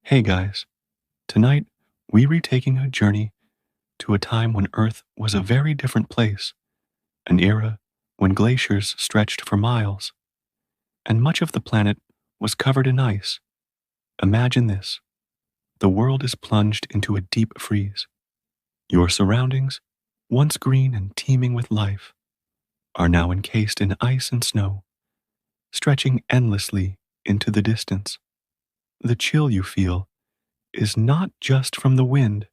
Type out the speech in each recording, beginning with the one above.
Hey guys, tonight we're taking a journey to a time when Earth was a very different place, an era when glaciers stretched for miles, and much of the planet was covered in ice. Imagine this: the world is plunged into a deep freeze. Your surroundings, once green and teeming with life, are now encased in ice and snow, stretching endlessly into the distance. The chill you feel is not just from the wind,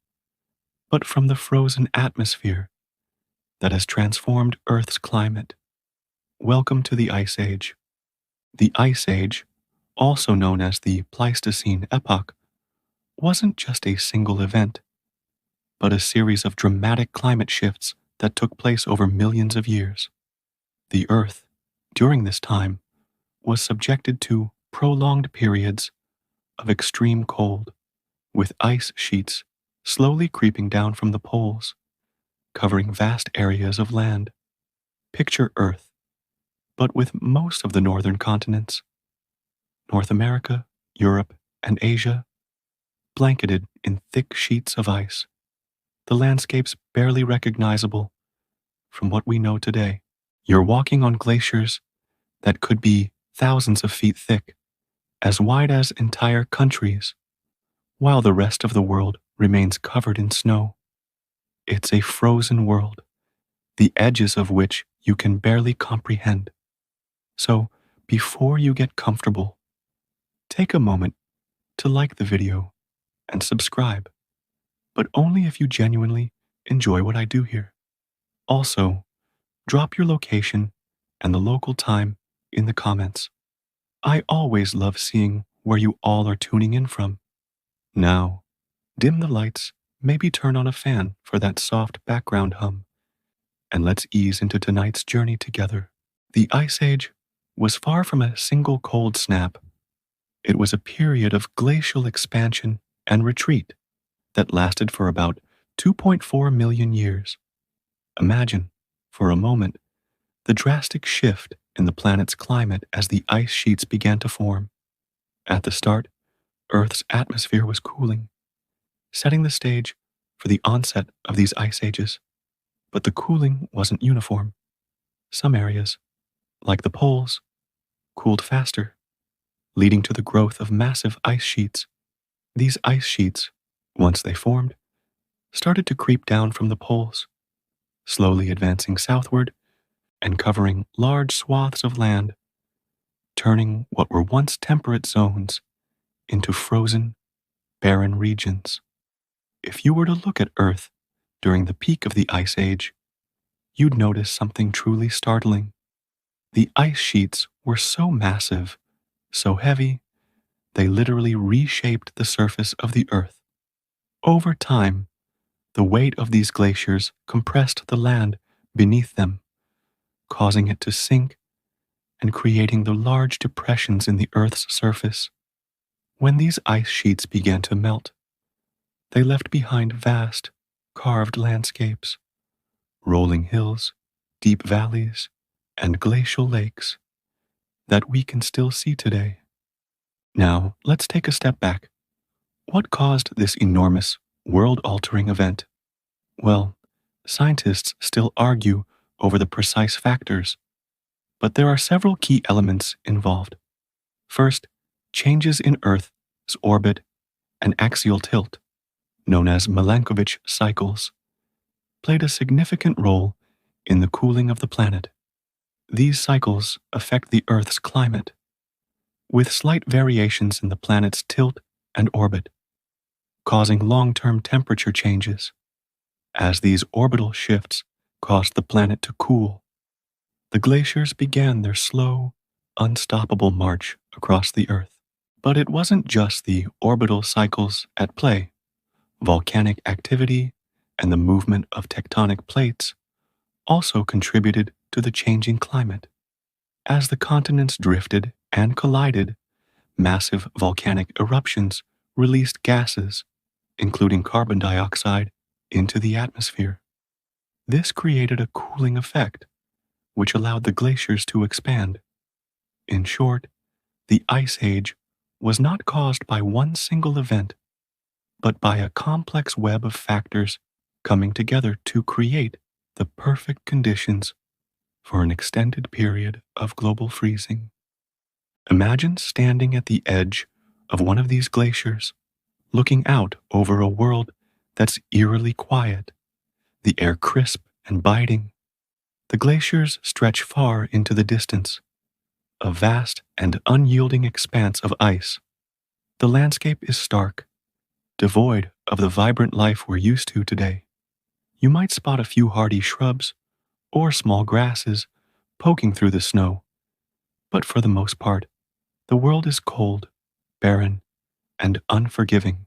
but from the frozen atmosphere that has transformed Earth's climate. Welcome to the Ice Age. The Ice Age, also known as the Pleistocene epoch, wasn't just a single event, but a series of dramatic climate shifts that took place over millions of years. The Earth, during this time, was subjected to prolonged periods of extreme cold, with ice sheets slowly creeping down from the poles, covering vast areas of land. Picture Earth, but with most of the northern continents, North America, Europe, and Asia, blanketed in thick sheets of ice, the landscapes barely recognizable from what we know today. You're walking on glaciers that could be thousands of feet thick, as wide as entire countries, while the rest of the world remains covered in snow. It's a frozen world, the edges of which you can barely comprehend. So, before you get comfortable, take a moment to like the video and subscribe, but only if you genuinely enjoy what I do here. Also, drop your location and the local time in the comments. I always love seeing where you all are tuning in from. Now, dim the lights, maybe turn on a fan for that soft background hum, and let's ease into tonight's journey together. The Ice Age was far from a single cold snap. It was a period of glacial expansion and retreat that lasted for about 2.4 million years. Imagine, for a moment, the drastic shift in the planet's climate as the ice sheets began to form. At the start, Earth's atmosphere was cooling, setting the stage for the onset of these ice ages. But the cooling wasn't uniform. Some areas, like the poles, cooled faster, leading to the growth of massive ice sheets. These ice sheets, once they formed, started to creep down from the poles, slowly advancing southward and covering large swaths of land, turning what were once temperate zones into frozen, barren regions. If you were to look at Earth during the peak of the Ice Age, you'd notice something truly startling. The ice sheets were so massive, so heavy, they literally reshaped the surface of the Earth. Over time, the weight of these glaciers compressed the land beneath them, causing it to sink and creating the large depressions in the Earth's surface. When these ice sheets began to melt, they left behind vast, carved landscapes, rolling hills, deep valleys, and glacial lakes that we can still see today. Now, let's take a step back. What caused this enormous, world-altering event? Well, scientists still argue over the precise factors, but there are several key elements involved. First, changes in Earth's orbit and axial tilt, known as Milankovitch cycles, played a significant role in the cooling of the planet. These cycles affect the Earth's climate, with slight variations in the planet's tilt and orbit, causing long-term temperature changes. As these orbital shifts caused the planet to cool, the glaciers began their slow, unstoppable march across the Earth. But it wasn't just the orbital cycles at play. Volcanic activity and the movement of tectonic plates also contributed to the changing climate. As the continents drifted and collided, massive volcanic eruptions released gases, including carbon dioxide, into the atmosphere. This created a cooling effect, which allowed the glaciers to expand. In short, the Ice Age was not caused by one single event, but by a complex web of factors coming together to create the perfect conditions for an extended period of global freezing. Imagine standing at the edge of one of these glaciers, looking out over a world that's eerily quiet, the air crisp and biting. The glaciers stretch far into the distance, a vast and unyielding expanse of ice. The landscape is stark, devoid of the vibrant life we're used to today. You might spot a few hardy shrubs or small grasses poking through the snow, but for the most part, the world is cold, barren, and unforgiving.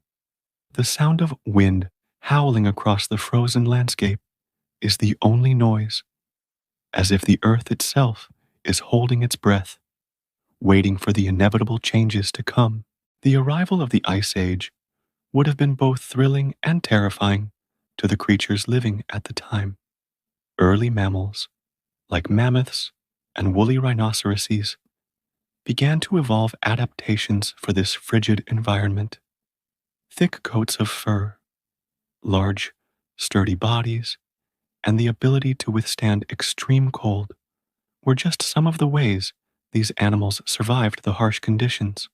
The sound of wind howling across the frozen landscape is the only noise, as if the earth itself is holding its breath, waiting for the inevitable changes to come. The arrival of the Ice Age would have been both thrilling and terrifying to the creatures living at the time. Early mammals, like mammoths and woolly rhinoceroses, began to evolve adaptations for this frigid environment. Thick coats of fur, large, sturdy bodies, and the ability to withstand extreme cold were just some of the ways these animals survived the harsh conditions.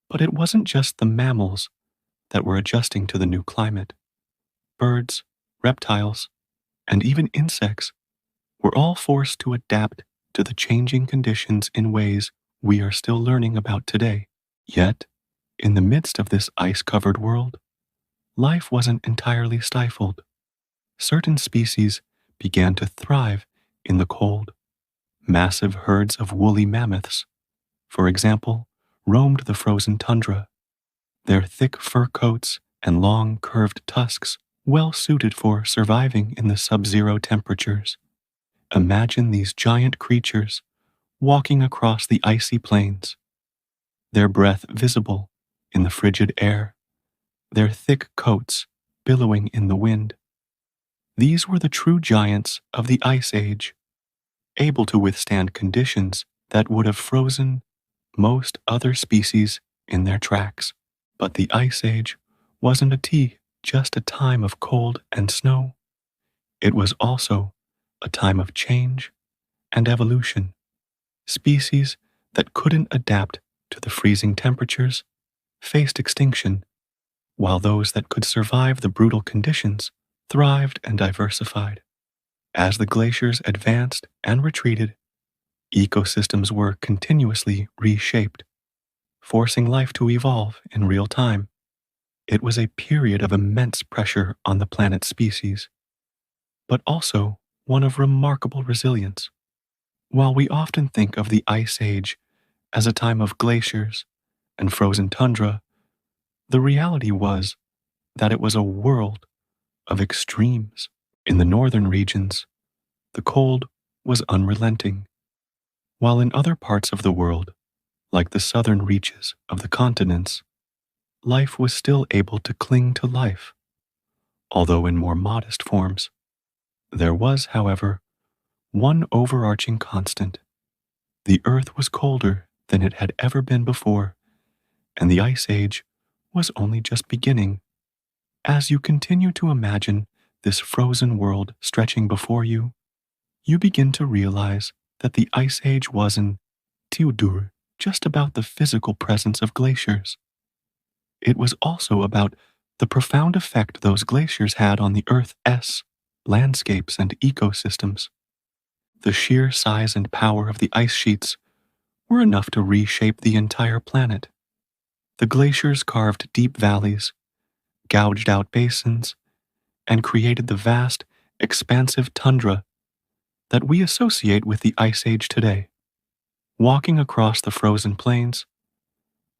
But it wasn't just the mammals that were adjusting to the new climate. Birds, reptiles, and even insects were all forced to adapt to the changing conditions in ways we are still learning about today. Yet, in the midst of this ice-covered world, life wasn't entirely stifled. Certain species began to thrive in the cold. Massive herds of woolly mammoths, for example, roamed the frozen tundra, their thick fur coats and long curved tusks well suited for surviving in the sub-zero temperatures. Imagine these giant creatures walking across the icy plains, their breath visible in the frigid air, their thick coats billowing in the wind. These were the true giants of the Ice Age, able to withstand conditions that would have frozen most other species in their tracks. But the Ice Age wasn't just a time of cold and snow. It was also a time of change and evolution. Species that couldn't adapt to the freezing temperatures faced extinction, while those that could survive the brutal conditions thrived and diversified. As the glaciers advanced and retreated, ecosystems were continuously reshaped, forcing life to evolve in real time. It was a period of immense pressure on the planet's species, but also one of remarkable resilience. While we often think of the Ice Age as a time of glaciers and frozen tundra, the reality was that it was a world of extremes. In the northern regions, the cold was unrelenting, while in other parts of the world, like the southern reaches of the continents, life was still able to cling to life, although in more modest forms. There was, however, one overarching constant. The Earth was colder than it had ever been before, and the Ice Age was only just beginning. As you continue to imagine this frozen world stretching before you, you begin to realize that the Ice Age wasn't just about the physical presence of glaciers. It was also about the profound effect those glaciers had on the Earth's landscapes and ecosystems. The sheer size and power of the ice sheets were enough to reshape the entire planet. The glaciers carved deep valleys, gouged out basins, and created the vast, expansive tundra that we associate with the Ice Age today. Walking across the frozen plains,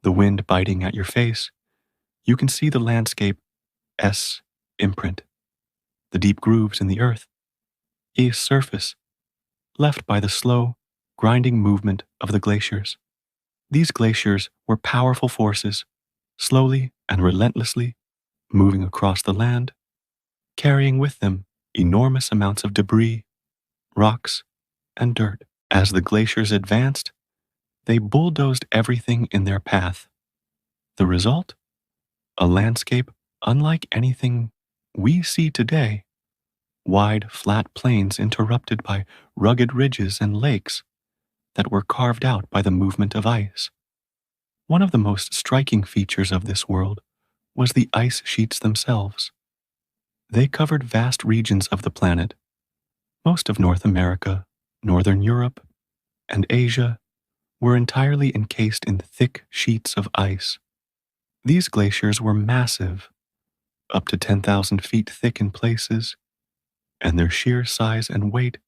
the wind biting at your face, you can see the landscape's imprint, the deep grooves in the earth, a surface left by the slow, grinding movement of the glaciers. These glaciers were powerful forces, slowly and relentlessly moving across the land, carrying with them enormous amounts of debris, rocks, and dirt. As the glaciers advanced, they bulldozed everything in their path, The result? A landscape unlike anything we see today, wide, flat plains interrupted by rugged ridges and lakes that were carved out by the movement of ice. One of the most striking features of this world was the ice sheets themselves. They covered vast regions of the planet. Most of North America, Northern Europe, and Asia were entirely encased in thick sheets of ice. These glaciers were massive, up to 10,000 feet thick in places, and their sheer size and weight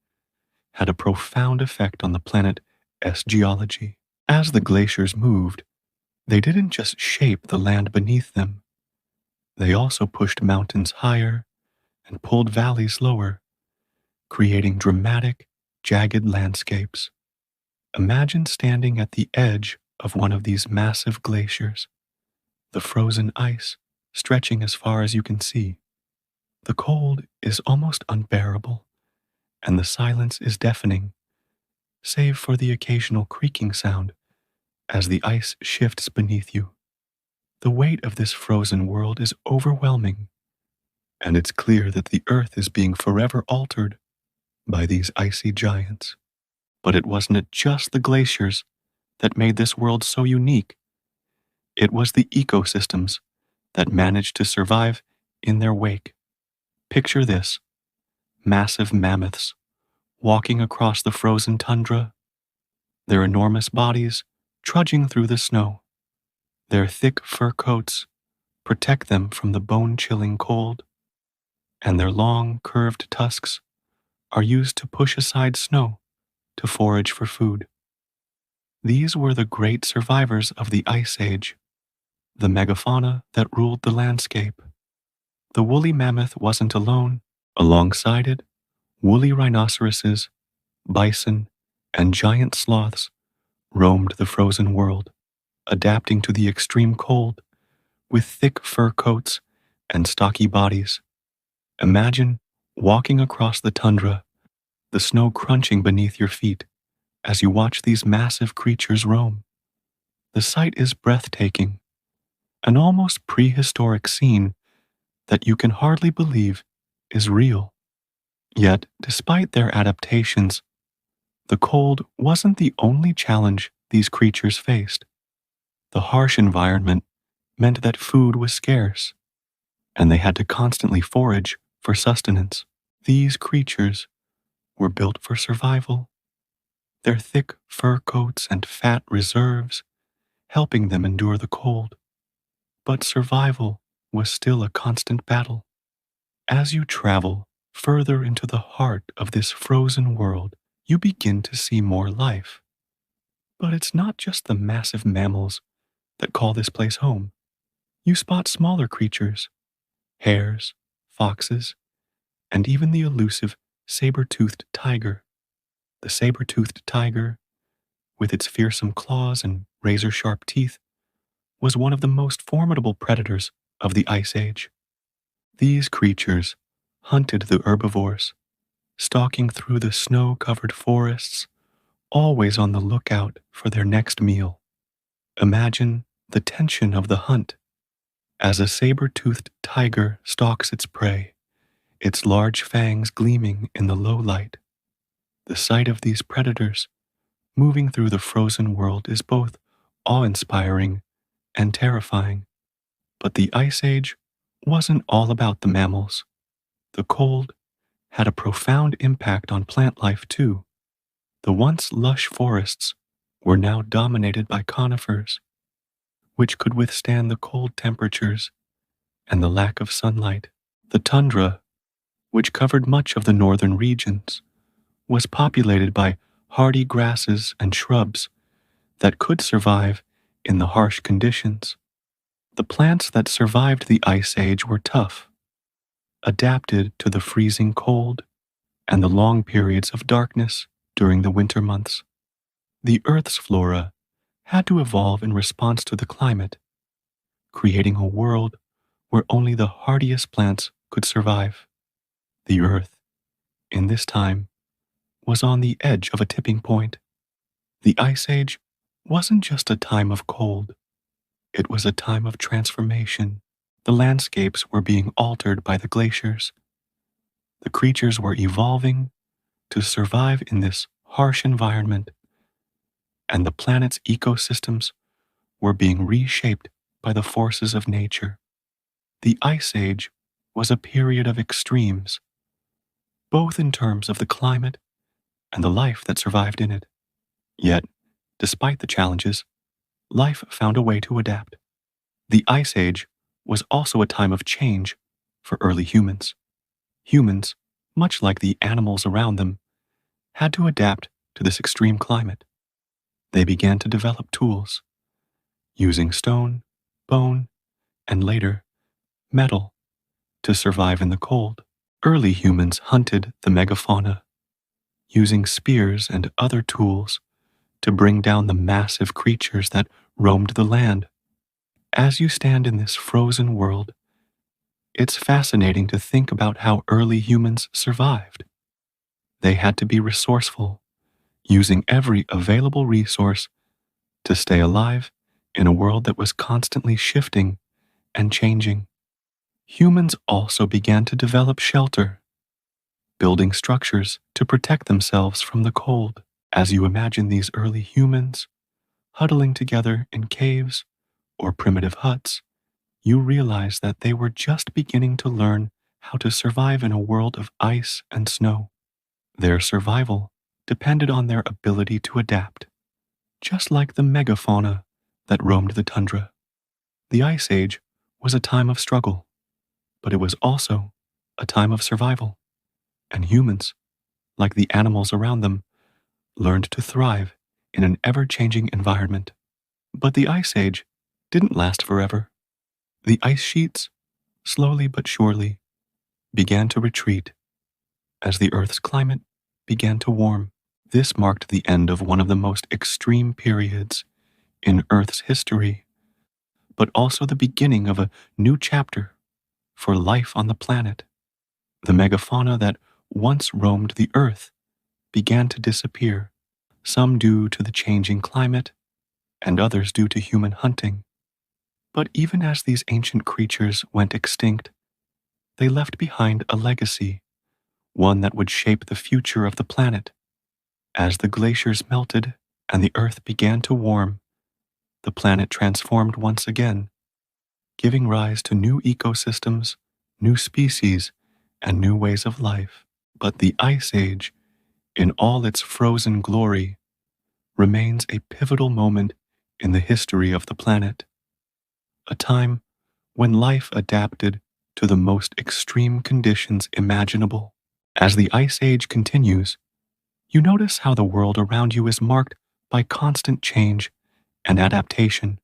had a profound effect on the planet's geology. As the glaciers moved, they didn't just shape the land beneath them, they also pushed mountains higher and pulled valleys lower, creating dramatic, jagged landscapes. Imagine standing at the edge of one of these massive glaciers, the frozen ice stretching as far as you can see. The cold is almost unbearable, and the silence is deafening, save for the occasional creaking sound as the ice shifts beneath you. The weight of this frozen world is overwhelming, and it's clear that the earth is being forever altered by these icy giants. But it wasn't just the glaciers that made this world so unique. It was the ecosystems that managed to survive in their wake. Picture this: massive mammoths walking across the frozen tundra, their enormous bodies trudging through the snow. Their thick fur coats protect them from the bone-chilling cold, and their long, curved tusks are used to push aside snow to forage for food. These were the great survivors of the Ice Age, the megafauna that ruled the landscape. The woolly mammoth wasn't alone. Alongside it, woolly rhinoceroses, bison, and giant sloths roamed the frozen world, adapting to the extreme cold with thick fur coats and stocky bodies. Imagine walking across the tundra, the snow crunching beneath your feet as you watch these massive creatures roam. The sight is breathtaking, an almost prehistoric scene that you can hardly believe is real. Yet, despite their adaptations, the cold wasn't the only challenge these creatures faced. The harsh environment meant that food was scarce, and they had to constantly forage for sustenance. These creatures were built for survival, their thick fur coats and fat reserves helping them endure the cold. But survival was still a constant battle. As you travel further into the heart of this frozen world, you begin to see more life. But it's not just the massive mammals that call this place home. You spot smaller creatures, hares, foxes, and even the elusive saber-toothed tiger. The saber-toothed tiger, with its fearsome claws and razor-sharp teeth, was one of the most formidable predators of the Ice Age. These creatures hunted the herbivores, stalking through the snow-covered forests, always on the lookout for their next meal. Imagine the tension of the hunt as a saber-toothed tiger stalks its prey, its large fangs gleaming in the low light. The sight of these predators moving through the frozen world is both awe-inspiring and terrifying. But the Ice Age wasn't all about the mammals. The cold had a profound impact on plant life too. The once lush forests were now dominated by conifers, which could withstand the cold temperatures and the lack of sunlight. The tundra, which covered much of the northern regions, was populated by hardy grasses and shrubs that could survive in the harsh conditions. The plants that survived the Ice Age were tough, adapted to the freezing cold and the long periods of darkness during the winter months. The Earth's flora had to evolve in response to the climate, creating a world where only the hardiest plants could survive. The Earth, in this time, was on the edge of a tipping point. The Ice Age wasn't just a time of cold. It was a time of transformation. The landscapes were being altered by the glaciers. The creatures were evolving to survive in this harsh environment, and the planet's ecosystems were being reshaped by the forces of nature. The Ice Age was a period of extremes, both in terms of the climate and the life that survived in it. Yet, despite the challenges, life found a way to adapt. The Ice Age was also a time of change for early humans. Humans, much like the animals around them, had to adapt to this extreme climate. They began to develop tools, using stone, bone, and later, metal, to survive in the cold. Early humans hunted the megafauna, using spears and other tools to bring down the massive creatures that roamed the land. As you stand in this frozen world, it's fascinating to think about how early humans survived. They had to be resourceful, using every available resource to stay alive in a world that was constantly shifting and changing. Humans also began to develop shelter, building structures to protect themselves from the cold. As you imagine these early humans huddling together in caves or primitive huts, you realize that they were just beginning to learn how to survive in a world of ice and snow. Their survival depended on their ability to adapt, just like the megafauna that roamed the tundra. The Ice Age was a time of struggle, but it was also a time of survival, and humans, like the animals around them, learned to thrive in an ever-changing environment. But the Ice Age didn't last forever. The ice sheets, slowly but surely, began to retreat as the Earth's climate began to warm. This marked the end of one of the most extreme periods in Earth's history, but also the beginning of a new chapter for life on the planet. The megafauna that once roamed the Earth began to disappear, some due to the changing climate and others due to human hunting. But even as these ancient creatures went extinct, they left behind a legacy, one that would shape the future of the planet. As the glaciers melted and the Earth began to warm, the planet transformed once again, giving rise to new ecosystems, new species, and new ways of life. But the Ice Age, in all its frozen glory, remains a pivotal moment in the history of the planet, a time when life adapted to the most extreme conditions imaginable. As the Ice Age continues, you notice how the world around you is marked by constant change and adaptation.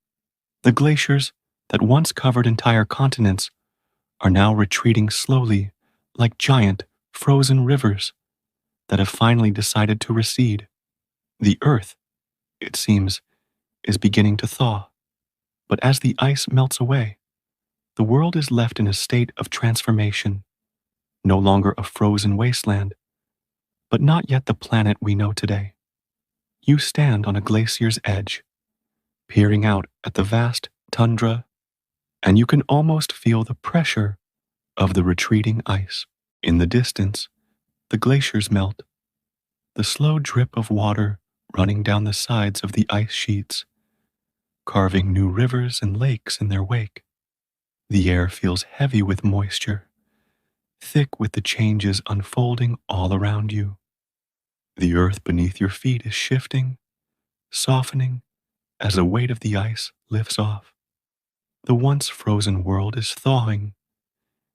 The glaciers that once covered entire continents are now retreating slowly like giant frozen rivers that have finally decided to recede. The Earth, it seems, is beginning to thaw, but as the ice melts away, the world is left in a state of transformation, no longer a frozen wasteland, but not yet the planet we know today. You stand on a glacier's edge, peering out at the vast tundra, and you can almost feel the pressure of the retreating ice. In the distance, the glaciers melt, the slow drip of water running down the sides of the ice sheets, carving new rivers and lakes in their wake. The air feels heavy with moisture, thick with the changes unfolding all around you. The earth beneath your feet is shifting, softening as the weight of the ice lifts off. The once frozen world is thawing,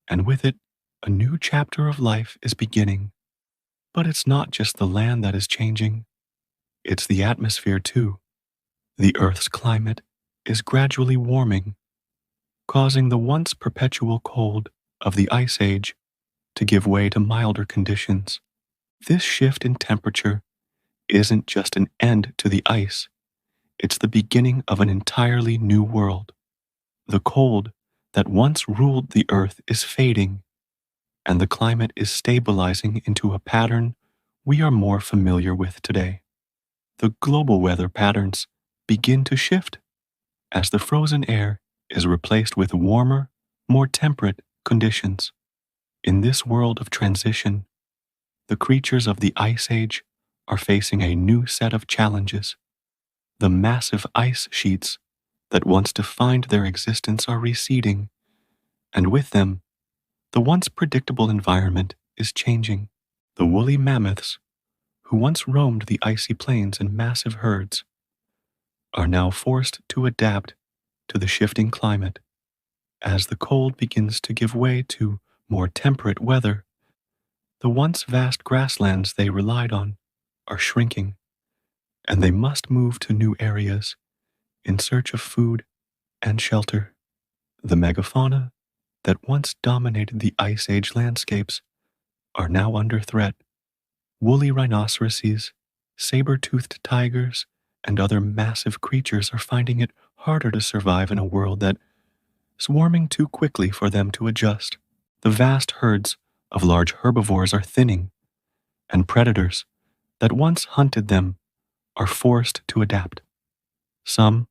and with it, a new chapter of life is beginning. But it's not just the land that is changing, it's the atmosphere too. The Earth's climate is gradually warming, causing the once perpetual cold of the Ice Age to give way to milder conditions. This shift in temperature isn't just an end to the ice, it's the beginning of an entirely new world. The cold that once ruled the Earth is fading, and the climate is stabilizing into a pattern we are more familiar with today. The global weather patterns begin to shift as the frozen air is replaced with warmer, more temperate conditions. In this world of transition, the creatures of the Ice Age are facing a new set of challenges. The massive ice sheets that once defined their existence are receding, and with them, the once predictable environment is changing. The woolly mammoths, who once roamed the icy plains in massive herds, are now forced to adapt to the shifting climate. As the cold begins to give way to more temperate weather, the once vast grasslands they relied on are shrinking, and they must move to new areas in search of food and shelter. The megafauna that once dominated the Ice Age landscapes are now under threat. Woolly rhinoceroses, saber-toothed tigers, and other massive creatures are finding it harder to survive in a world that is warming too quickly for them to adjust. The vast herds of large herbivores are thinning, and predators that once hunted them are forced to adapt. Some,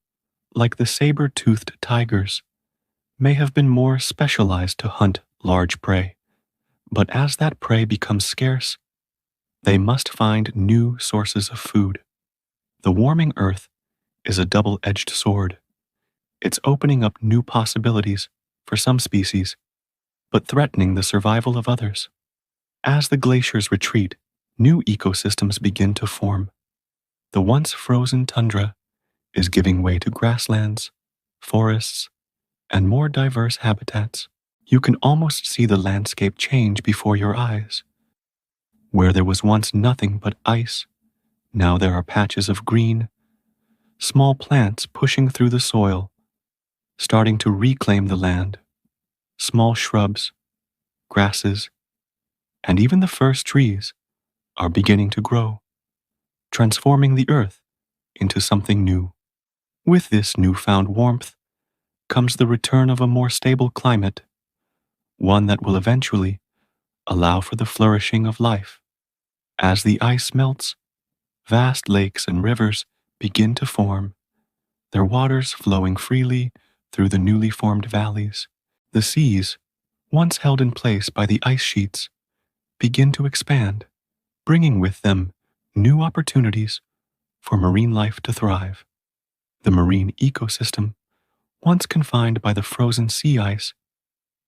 like the saber-toothed tigers, may have been more specialized to hunt large prey, but as that prey becomes scarce, they must find new sources of food. The warming earth is a double-edged sword. It's opening up new possibilities for some species, but threatening the survival of others. As the glaciers retreat, new ecosystems begin to form. The once frozen tundra is giving way to grasslands, forests, and more diverse habitats. You can almost see the landscape change before your eyes. Where there was once nothing but ice, now there are patches of green, small plants pushing through the soil, starting to reclaim the land. Small shrubs, grasses, and even the first trees are beginning to grow, transforming the earth into something new. With this newfound warmth comes the return of a more stable climate, one that will eventually allow for the flourishing of life. As the ice melts, vast lakes and rivers begin to form, their waters flowing freely through the newly formed valleys. The seas, once held in place by the ice sheets, begin to expand, bringing with them new opportunities for marine life to thrive. The marine ecosystem, once confined by the frozen sea ice,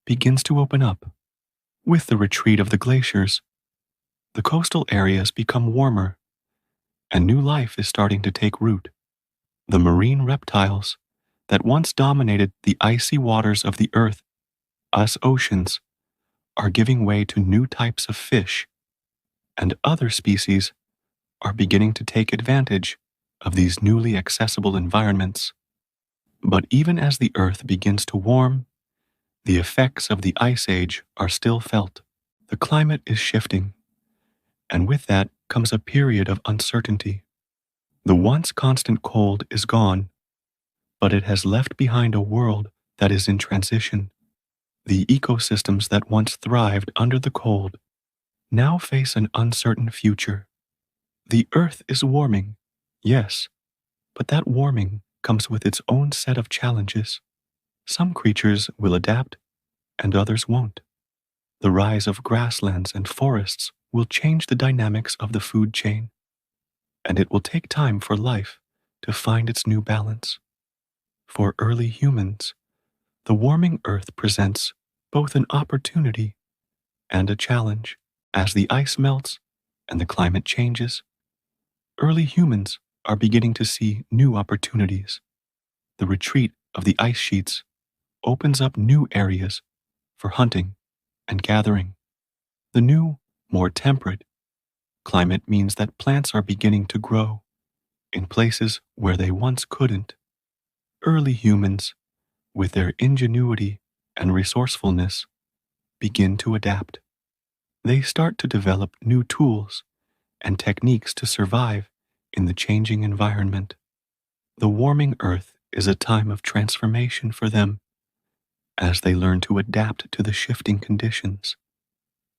begins to open up. With the retreat of the glaciers, the coastal areas become warmer, and new life is starting to take root. The marine reptiles that once dominated the icy waters of the earth, us oceans, are giving way to new types of fish, and other species are beginning to take advantage of these newly accessible environments. But even as the earth begins to warm, the effects of the Ice Age are still felt. The climate is shifting, and with that comes a period of uncertainty. The once constant cold is gone, but it has left behind a world that is in transition. The ecosystems that once thrived under the cold now face an uncertain future. The earth is warming, yes, but that warming comes with its own set of challenges. Some creatures will adapt, and others won't. The rise of grasslands and forests will change the dynamics of the food chain, and it will take time for life to find its new balance. For early humans, the warming earth presents both an opportunity and a challenge. As the ice melts and the climate changes, early humans are beginning to see new opportunities. The retreat of the ice sheets opens up new areas for hunting and gathering. The new, more temperate climate means that plants are beginning to grow in places where they once couldn't. Early humans, with their ingenuity and resourcefulness, begin to adapt. They start to develop new tools and techniques to survive in the changing environment. The warming earth is a time of transformation for them as they learn to adapt to the shifting conditions,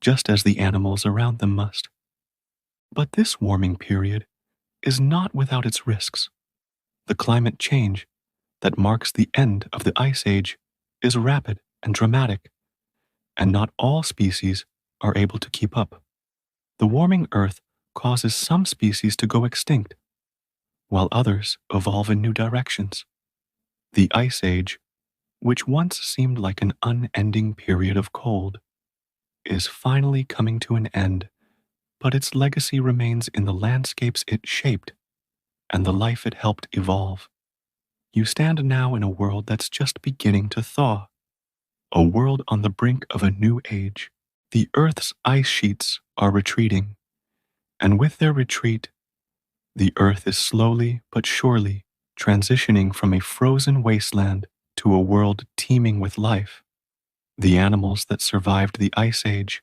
just as the animals around them must. But this warming period is not without its risks. The climate change that marks the end of the Ice Age is rapid and dramatic, and not all species are able to keep up. The warming Earth causes some species to go extinct, while others evolve in new directions. The Ice Age, which once seemed like an unending period of cold, is finally coming to an end, but its legacy remains in the landscapes it shaped and the life it helped evolve. You stand now in a world that's just beginning to thaw, a world on the brink of a new age. The Earth's ice sheets are retreating, and with their retreat, the Earth is slowly but surely transitioning from a frozen wasteland to a world teeming with life. The animals that survived the Ice Age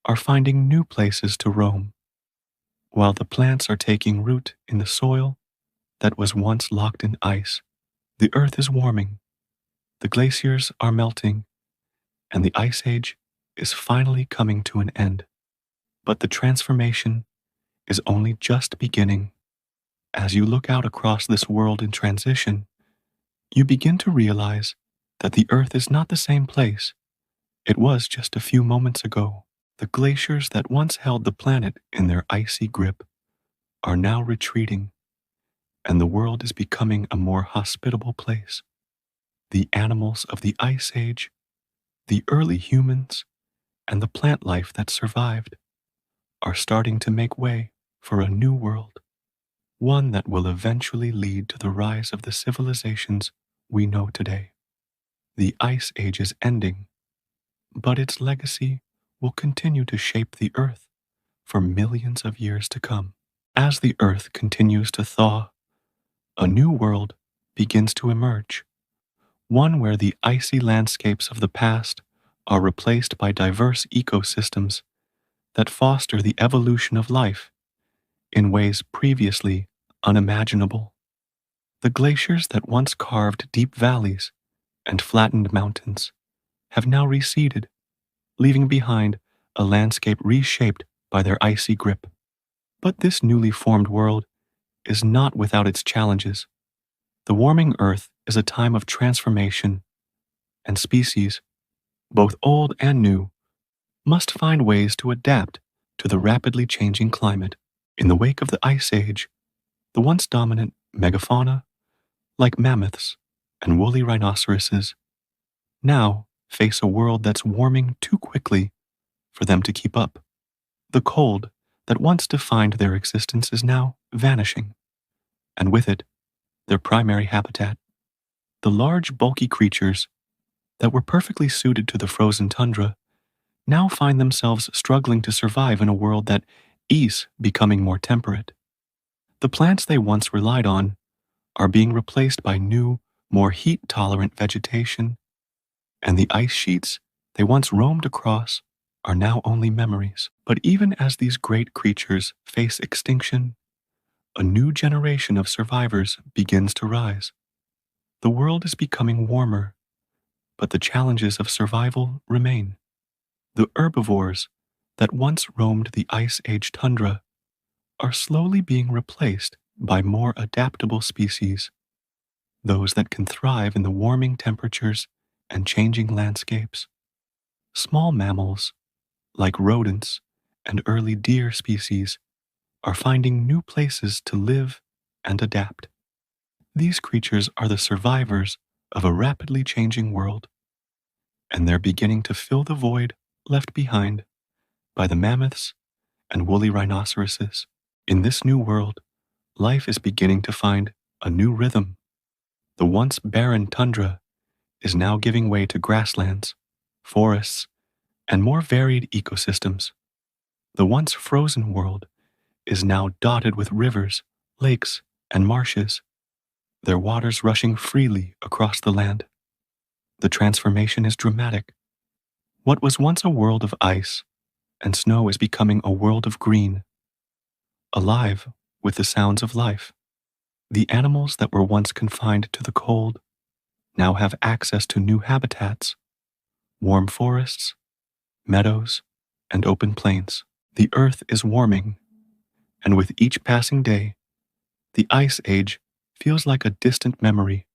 are finding new places to roam, while the plants are taking root in the soil that was once locked in ice. The Earth is warming, the glaciers are melting, and the Ice Age is finally coming to an end. But the transformation is only just beginning. As you look out across this world in transition, you begin to realize that the Earth is not the same place it was just a few moments ago. The glaciers that once held the planet in their icy grip are now retreating, and the world is becoming a more hospitable place. The animals of the Ice Age, the early humans, and the plant life that survived are starting to make way for a new world, one that will eventually lead to the rise of the civilizations we know today. The Ice Age is ending, but its legacy will continue to shape the Earth for millions of years to come. As the Earth continues to thaw, a new world begins to emerge, one where the icy landscapes of the past are replaced by diverse ecosystems that foster the evolution of life in ways previously unimaginable. The glaciers that once carved deep valleys and flattened mountains have now receded, leaving behind a landscape reshaped by their icy grip. But this newly formed world is not without its challenges. The warming Earth is a time of transformation, and species, both old and new, must find ways to adapt to the rapidly changing climate. In the wake of the Ice Age, the once dominant megafauna, like mammoths and woolly rhinoceroses, now face a world that's warming too quickly for them to keep up. The cold that once defined their existence is now vanishing, and with it, their primary habitat. The large, bulky creatures that were perfectly suited to the frozen tundra now find themselves struggling to survive in a world that is becoming more temperate. The plants they once relied on are being replaced by new, more heat-tolerant vegetation, and the ice sheets they once roamed across are now only memories. But even as these great creatures face extinction, a new generation of survivors begins to rise. The world is becoming warmer, but the challenges of survival remain. The herbivores that once roamed the Ice Age tundra are slowly being replaced by more adaptable species, those that can thrive in the warming temperatures and changing landscapes. Small mammals, like rodents and early deer species, are finding new places to live and adapt. These creatures are the survivors of a rapidly changing world, and they're beginning to fill the void left behind by the mammoths and woolly rhinoceroses. In this new world, life is beginning to find a new rhythm. The once barren tundra is now giving way to grasslands, forests, and more varied ecosystems. The once frozen world is now dotted with rivers, lakes, and marshes, their waters rushing freely across the land. The transformation is dramatic. What was once a world of ice and snow is becoming a world of green, alive with the sounds of life. The animals that were once confined to the cold now have access to new habitats, warm forests, meadows, and open plains. The Earth is warming, and with each passing day, the Ice Age feels like a distant memory,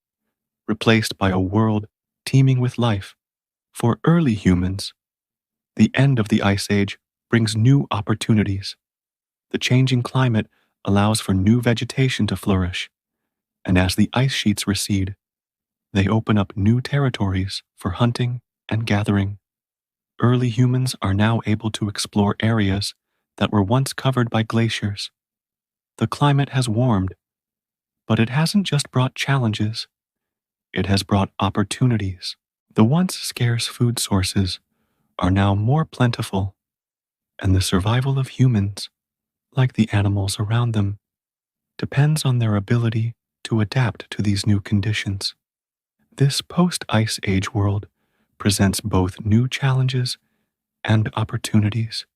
replaced by a world teeming with life. For early humans, the end of the Ice Age brings new opportunities. The changing climate allows for new vegetation to flourish, and as the ice sheets recede, they open up new territories for hunting and gathering. Early humans are now able to explore areas that were once covered by glaciers. The climate has warmed, but it hasn't just brought challenges, it has brought opportunities. The once scarce food sources are now more plentiful, and the survival of humans, like the animals around them, depends on their ability to adapt to these new conditions. This post-Ice Age world presents both new challenges and opportunities.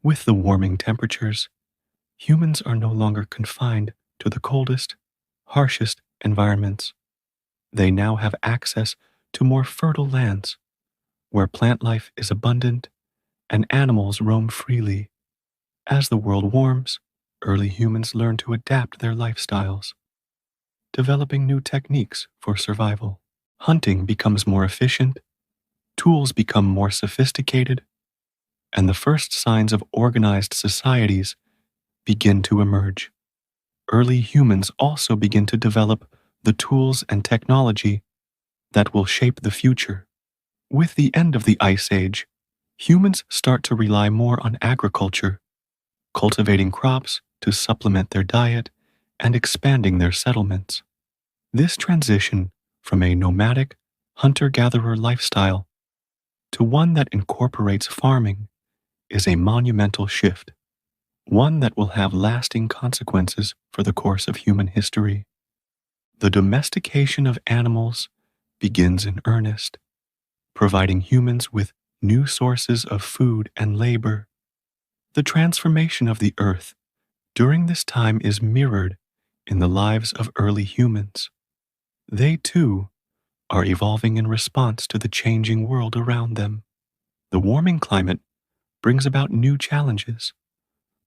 With the warming temperatures, humans are no longer confined to the coldest, harshest environments. They now have access to more fertile lands, where plant life is abundant and animals roam freely. As the world warms, early humans learn to adapt their lifestyles, developing new techniques for survival. Hunting becomes more efficient, tools become more sophisticated, and the first signs of organized societies begin to emerge. Early humans also begin to develop the tools and technology that will shape the future. With the end of the Ice Age, humans start to rely more on agriculture, cultivating crops to supplement their diet and expanding their settlements. This transition from a nomadic, hunter-gatherer lifestyle to one that incorporates farming is a monumental shift, one that will have lasting consequences for the course of human history. The domestication of animals begins in earnest, providing humans with new sources of food and labor. The transformation of the earth during this time is mirrored in the lives of early humans. They, too, are evolving in response to the changing world around them. The warming climate brings about new challenges,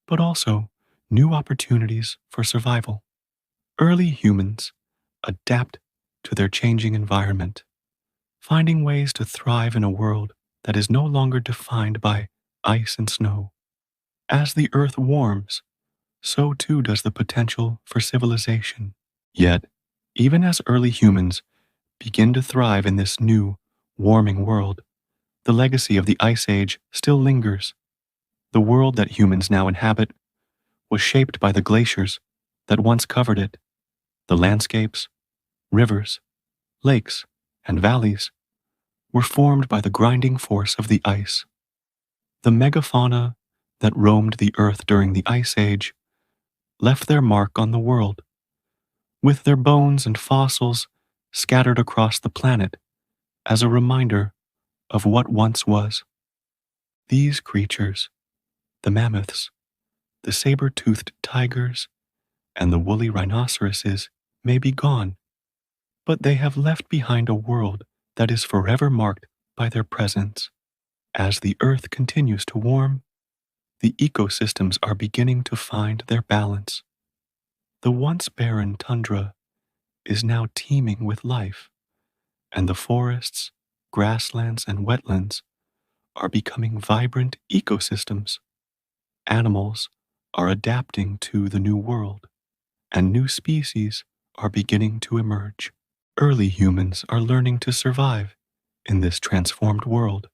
but also new opportunities for survival. Early humans adapt to their changing environment, finding ways to thrive in a world that is no longer defined by ice and snow. As the earth warms, so too does the potential for civilization. Yet, even as early humans begin to thrive in this new, warming world, the legacy of the Ice Age still lingers. The world that humans now inhabit was shaped by the glaciers that once covered it. The landscapes, rivers, lakes, and valleys were formed by the grinding force of the ice. The megafauna that roamed the earth during the Ice Age left their mark on the world, with their bones and fossils scattered across the planet as a reminder of what once was. These creatures, the mammoths, the saber-toothed tigers, and the woolly rhinoceroses, may be gone, but they have left behind a world that is forever marked by their presence. As the earth continues to warm, the ecosystems are beginning to find their balance. The once barren tundra is now teeming with life, and the forests, grasslands, and wetlands are becoming vibrant ecosystems. Animals are adapting to the new world, and new species are beginning to emerge. Early humans are learning to survive in this transformed world,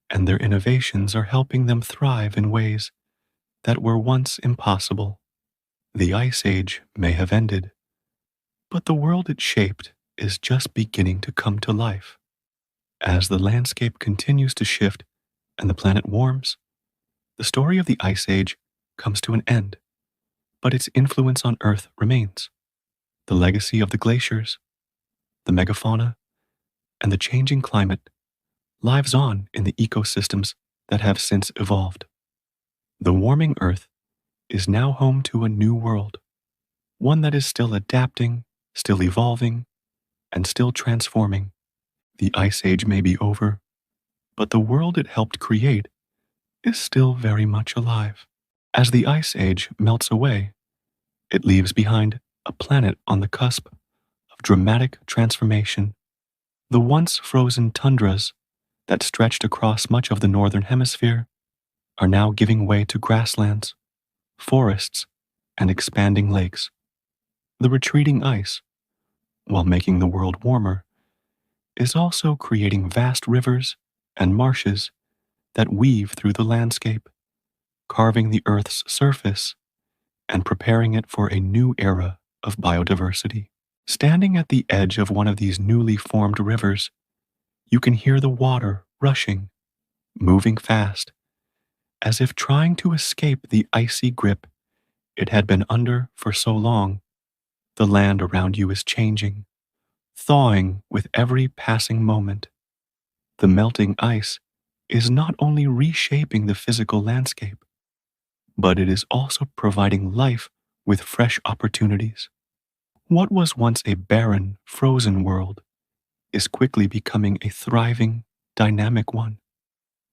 and their innovations are helping them thrive in ways that were once impossible. The Ice Age may have ended, but the world it shaped is just beginning to come to life. As the landscape continues to shift and the planet warms, the story of the Ice Age comes to an end, but its influence on Earth remains. The legacy of the glaciers, the megafauna, and the changing climate lives on in the ecosystems that have since evolved. The warming Earth is now home to a new world, one that is still adapting, still evolving, and still transforming. The Ice Age may be over, but the world it helped create is still very much alive. As the Ice Age melts away, it leaves behind a planet on the cusp of dramatic transformation. The once frozen tundras that stretched across much of the northern hemisphere are now giving way to grasslands, forests, and expanding lakes. The retreating ice, while making the world warmer, is also creating vast rivers and marshes that weave through the landscape, carving the Earth's surface and preparing it for a new era of biodiversity. Standing at the edge of one of these newly formed rivers, you can hear the water rushing, moving fast, as if trying to escape the icy grip it had been under for so long. The land around you is changing, thawing with every passing moment. The melting ice is not only reshaping the physical landscape, but it is also providing life with fresh opportunities. What was once a barren, frozen world is quickly becoming a thriving, dynamic one.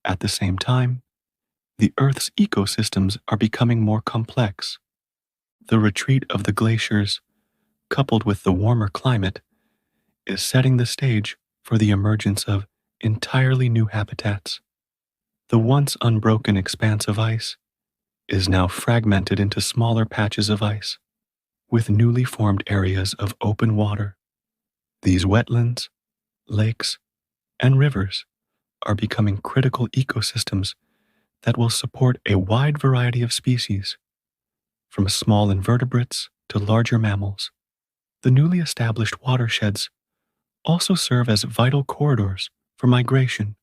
At the same time, the Earth's ecosystems are becoming more complex. The retreat of the glaciers, coupled with the warmer climate, is setting the stage for the emergence of entirely new habitats. The once unbroken expanse of ice is now fragmented into smaller patches of ice, with newly formed areas of open water. These wetlands, lakes, and rivers are becoming critical ecosystems that will support a wide variety of species, from small invertebrates to larger mammals. The newly established watersheds also serve as vital corridors for migration,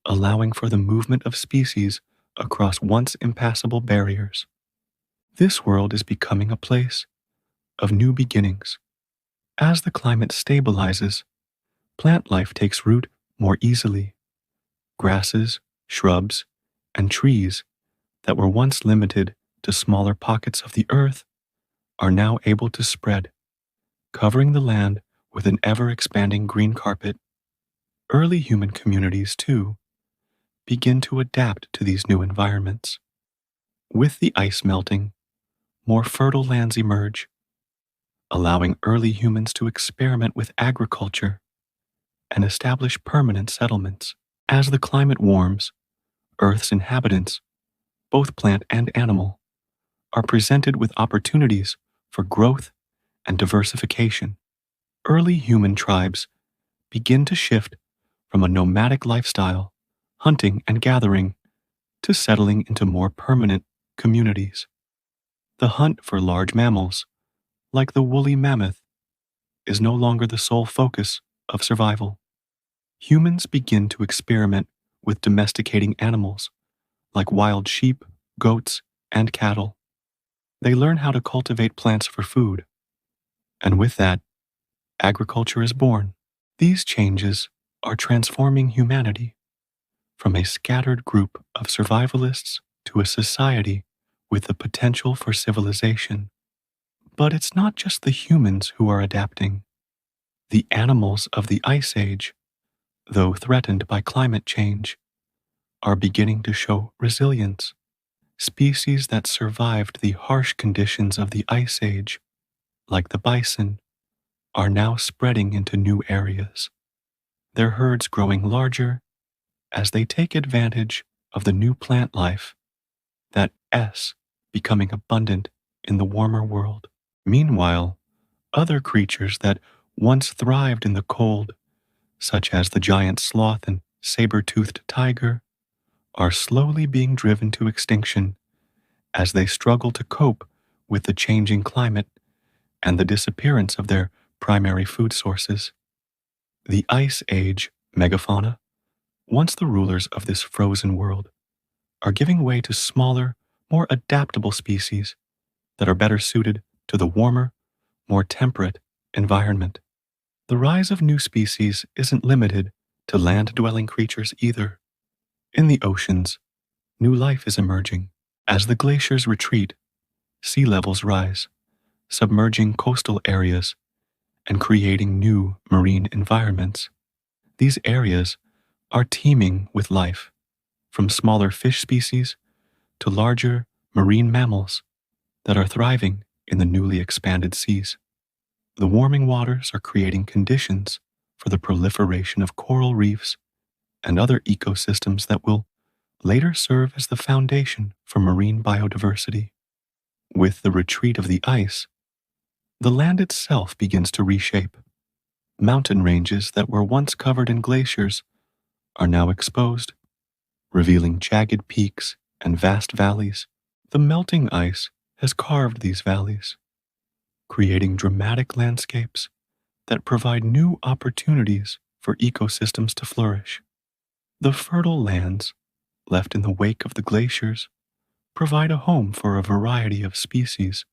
allowing for the movement of species across once impassable barriers. This world is becoming a place of new beginnings. As the climate stabilizes, plant life takes root more easily. Grasses, shrubs, and trees that were once limited to smaller pockets of the earth are now able to spread, covering the land with an ever-expanding green carpet. Early human communities, too, begin to adapt to these new environments. With the ice melting, more fertile lands emerge, allowing early humans to experiment with agriculture and establish permanent settlements. As the climate warms, Earth's inhabitants, both plant and animal, are presented with opportunities for growth and diversification. Early human tribes begin to shift from a nomadic lifestyle, hunting and gathering, to settling into more permanent communities. The hunt for large mammals, like the woolly mammoth, is no longer the sole focus of survival. Humans begin to experiment with domesticating animals, like wild sheep, goats, and cattle. They learn how to cultivate plants for food, and with that, agriculture is born. These changes are transforming humanity from a scattered group of survivalists to a society with the potential for civilization. But it's not just the humans who are adapting. The animals of the Ice Age, though threatened by climate change, are beginning to show resilience. Species that survived the harsh conditions of the Ice Age, like the bison, are now spreading into new areas, their herds growing larger as they take advantage of the new plant life, that S becoming abundant in the warmer world. Meanwhile, other creatures that once thrived in the cold, such as the giant sloth and saber-toothed tiger, are slowly being driven to extinction as they struggle to cope with the changing climate and the disappearance of their primary food sources. The Ice Age megafauna, once the rulers of this frozen world, are giving way to smaller, more adaptable species that are better suited to the warmer, more temperate environment. The rise of new species isn't limited to land-dwelling creatures either. In the oceans, new life is emerging. As the glaciers retreat, sea levels rise, submerging coastal areas and creating new marine environments. These areas are teeming with life, from smaller fish species to larger marine mammals that are thriving in the newly expanded seas. The warming waters are creating conditions for the proliferation of coral reefs and other ecosystems that will later serve as the foundation for marine biodiversity. With the retreat of the ice, the land itself begins to reshape. Mountain ranges that were once covered in glaciers are now exposed, revealing jagged peaks and vast valleys. The melting ice has carved these valleys, creating dramatic landscapes that provide new opportunities for ecosystems to flourish. The fertile lands left in the wake of the glaciers provide a home for a variety of species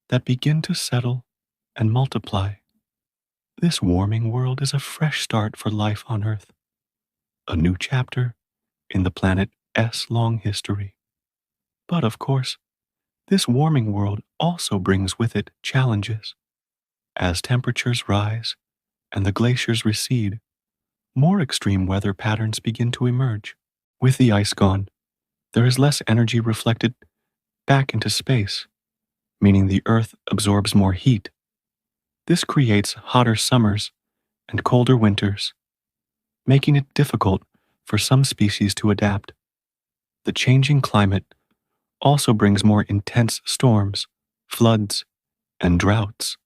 that begin to settle and multiply. This warming world is a fresh start for life on Earth, a new chapter in the planet's long history. But of course, this warming world also brings with it challenges. As temperatures rise and the glaciers recede, more extreme weather patterns begin to emerge. With the ice gone, there is less energy reflected back into space, meaning the Earth absorbs more heat. This creates hotter summers and colder winters, making it difficult for some species to adapt. The changing climate also brings more intense storms, floods, and droughts,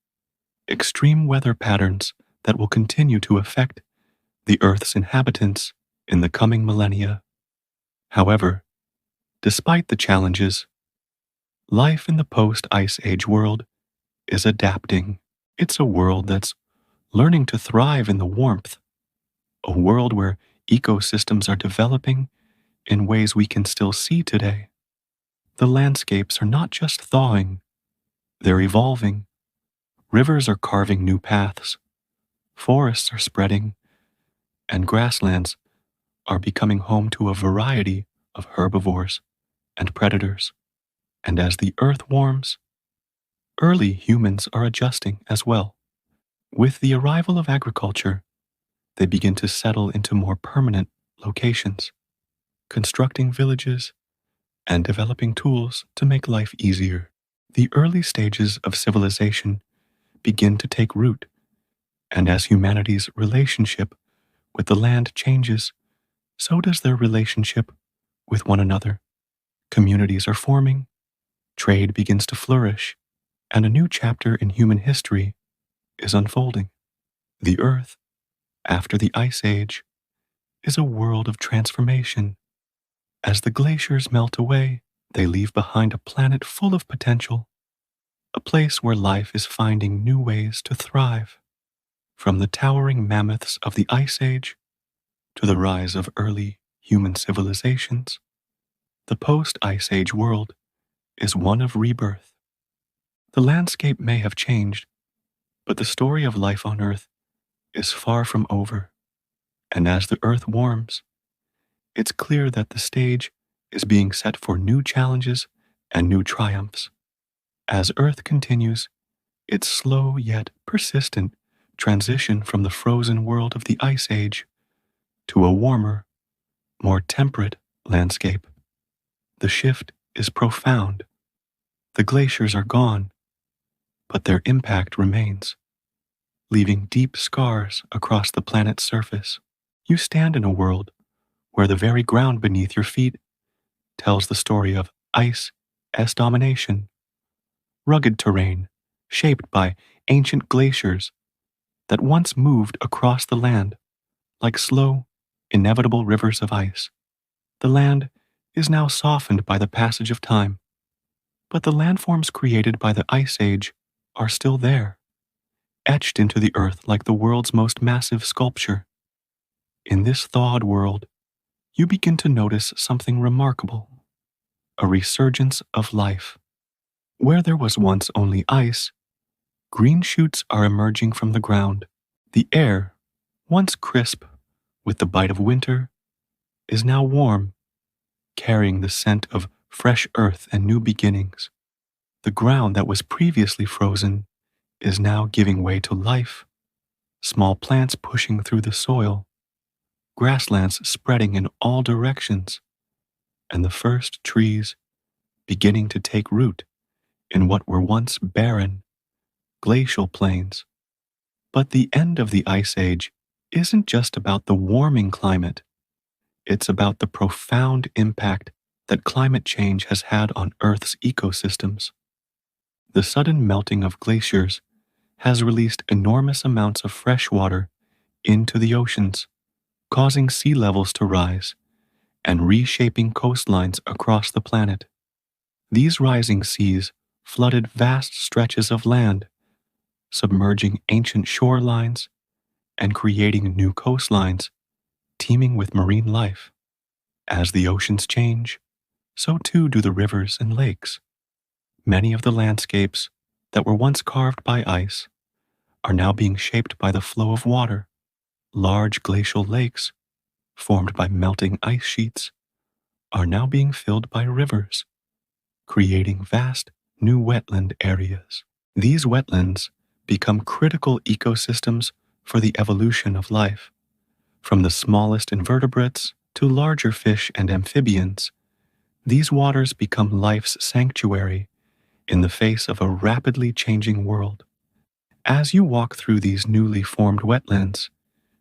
extreme weather patterns that will continue to affect the Earth's inhabitants in the coming millennia. However, despite the challenges, life in the post-Ice Age world is adapting. It's a world that's learning to thrive in the warmth, a world where ecosystems are developing in ways we can still see today. The landscapes are not just thawing, they're evolving. Rivers are carving new paths, forests are spreading, and grasslands are becoming home to a variety of herbivores and predators. And as the earth warms, early humans are adjusting as well. With the arrival of agriculture, they begin to settle into more permanent locations, constructing villages and developing tools to make life easier. The early stages of civilization begin to take root, and as humanity's relationship with the land changes, so does their relationship with one another. Communities are forming, trade begins to flourish, and a new chapter in human history is unfolding. The Earth, after the Ice Age, is a world of transformation. As the glaciers melt away, they leave behind a planet full of potential, a place where life is finding new ways to thrive. From the towering mammoths of the Ice Age to the rise of early human civilizations, the post-Ice Age world is one of rebirth. The landscape may have changed, but the story of life on Earth is far from over. And as the Earth warms, it's clear that the stage is being set for new challenges and new triumphs. As Earth continues its slow yet persistent transition from the frozen world of the Ice Age to a warmer, more temperate landscape, the shift is profound. The glaciers are gone, but their impact remains, leaving deep scars across the planet's surface. You stand in a world where the very ground beneath your feet tells the story of ice's domination, rugged terrain shaped by ancient glaciers that once moved across the land like slow, inevitable rivers of ice. The land is now softened by the passage of time, but the landforms created by the Ice Age are still there, etched into the earth like the world's most massive sculpture. In this thawed world, you begin to notice something remarkable, a resurgence of life. Where there was once only ice, green shoots are emerging from the ground. The air, once crisp with the bite of winter, is now warm, carrying the scent of fresh earth and new beginnings. The ground that was previously frozen is now giving way to life, small plants pushing through the soil, grasslands spreading in all directions, and the first trees beginning to take root in what were once barren, glacial plains. But the end of the Ice Age isn't just about the warming climate, it's about the profound impact that climate change has had on Earth's ecosystems. The sudden melting of glaciers has released enormous amounts of fresh water into the oceans, causing sea levels to rise and reshaping coastlines across the planet. These rising seas flooded vast stretches of land, submerging ancient shorelines and creating new coastlines teeming with marine life. As the oceans change, so too do the rivers and lakes. Many of the landscapes that were once carved by ice are now being shaped by the flow of water. Large glacial lakes, formed by melting ice sheets, are now being filled by rivers, creating vast new wetland areas. These wetlands become critical ecosystems for the evolution of life. From the smallest invertebrates to larger fish and amphibians, these waters become life's sanctuary in the face of a rapidly changing world. As you walk through these newly formed wetlands,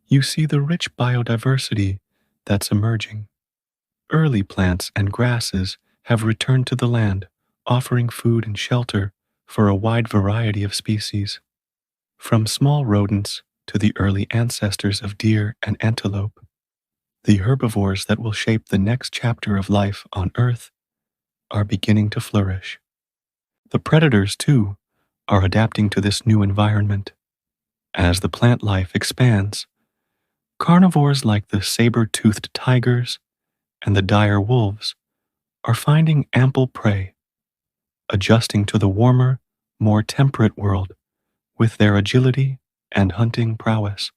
you see the rich biodiversity that's emerging. Early plants and grasses have returned to the land, offering food and shelter for a wide variety of species. From small rodents to the early ancestors of deer and antelope, the herbivores that will shape the next chapter of life on Earth are beginning to flourish. The predators, too, are adapting to this new environment. As the plant life expands, carnivores like the saber-toothed tigers and the dire wolves are finding ample prey, adjusting to the warmer, more temperate world with their agility and hunting prowess.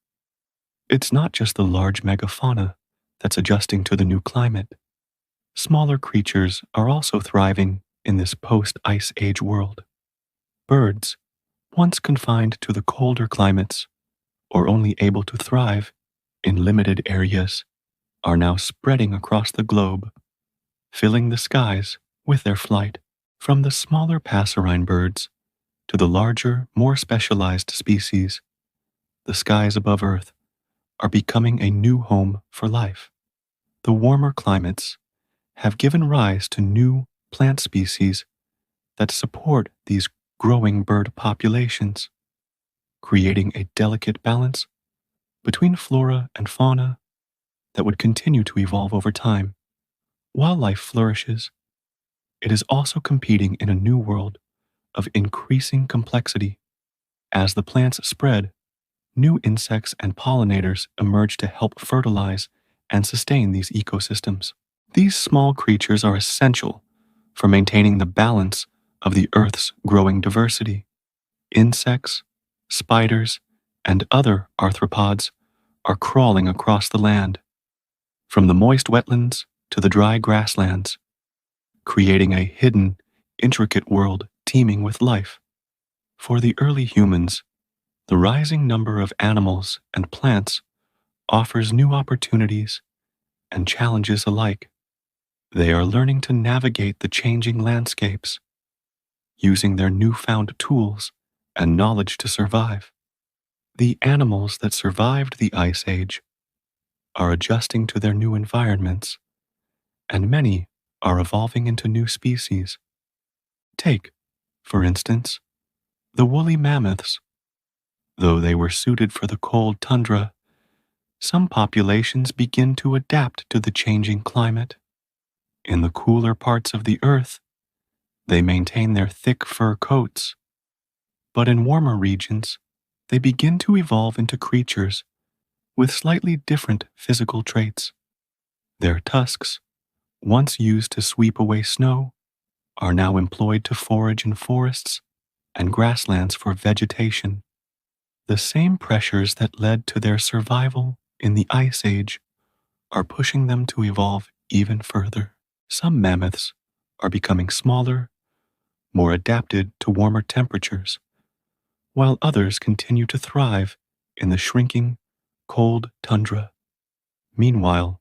It's not just the large megafauna that's adjusting to the new climate. Smaller creatures are also thriving in this post-Ice Age world. Birds, once confined to the colder climates or only able to thrive in limited areas, are now spreading across the globe, filling the skies with their flight. From the smaller passerine birds to the larger, more specialized species, the skies above Earth are becoming a new home for life. The warmer climates have given rise to new plant species that support these growing bird populations, creating a delicate balance between flora and fauna that would continue to evolve over time. While life flourishes, it is also competing in a new world of increasing complexity. As the plants spread, new insects and pollinators emerge to help fertilize and sustain these ecosystems. These small creatures are essential for maintaining the balance of the Earth's growing diversity. Insects, spiders, and other arthropods are crawling across the land, from the moist wetlands to the dry grasslands, creating a hidden, intricate world teeming with life. For the early humans, the rising number of animals and plants offers new opportunities and challenges alike. They are learning to navigate the changing landscapes, using their newfound tools and knowledge to survive. The animals that survived the Ice Age are adjusting to their new environments, and many are evolving into new species. Take, for instance, the woolly mammoths. Though they were suited for the cold tundra, some populations begin to adapt to the changing climate. In the cooler parts of the Earth, they maintain their thick fur coats, but in warmer regions, they begin to evolve into creatures with slightly different physical traits. Their tusks, once used to sweep away snow, are now employed to forage in forests and grasslands for vegetation. The same pressures that led to their survival in the Ice Age are pushing them to evolve even further. Some mammoths are becoming smaller, more adapted to warmer temperatures, while others continue to thrive in the shrinking, cold tundra. Meanwhile,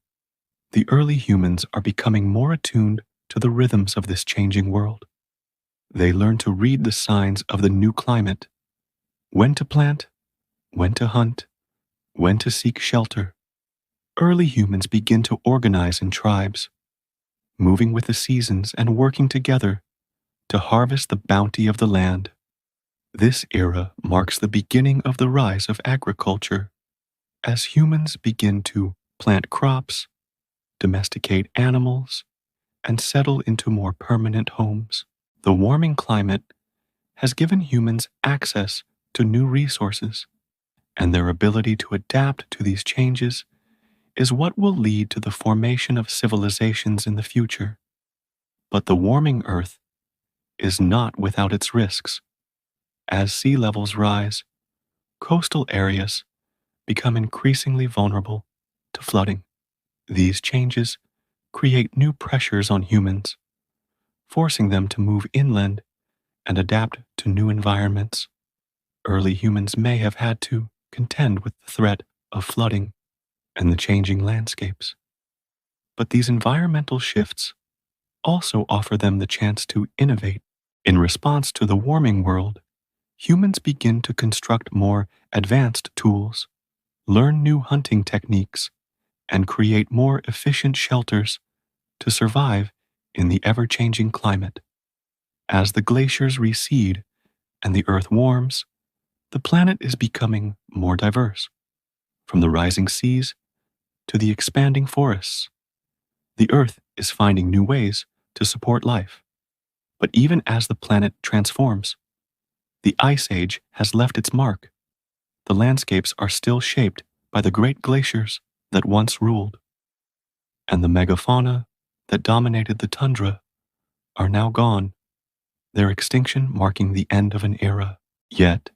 the early humans are becoming more attuned to the rhythms of this changing world. They learn to read the signs of the new climate, when to plant when to hunt, when to seek shelter. Early humans begin to organize in tribes, moving with the seasons and working together to harvest the bounty of the land. This era marks the beginning of the rise of agriculture, as humans begin to plant crops, domesticate animals, and settle into more permanent homes. The warming climate has given humans access to new resources, and their ability to adapt to these changes is what will lead to the formation of civilizations in the future. But the warming Earth is not without its risks. As sea levels rise, coastal areas become increasingly vulnerable to flooding. These changes create new pressures on humans, forcing them to move inland and adapt to new environments. Early humans may have had to contend with the threat of flooding and the changing landscapes. But these environmental shifts also offer them the chance to innovate. In response to the warming world, humans begin to construct more advanced tools, learn new hunting techniques, and create more efficient shelters to survive in the ever-changing climate. As the glaciers recede and the Earth warms, the planet is becoming more diverse. From the rising seas to the expanding forests, the Earth is finding new ways to support life. But even as the planet transforms, the Ice Age has left its mark. The landscapes are still shaped by the great glaciers that once ruled, and the megafauna that dominated the tundra are now gone, their extinction marking the end of an era. Yet,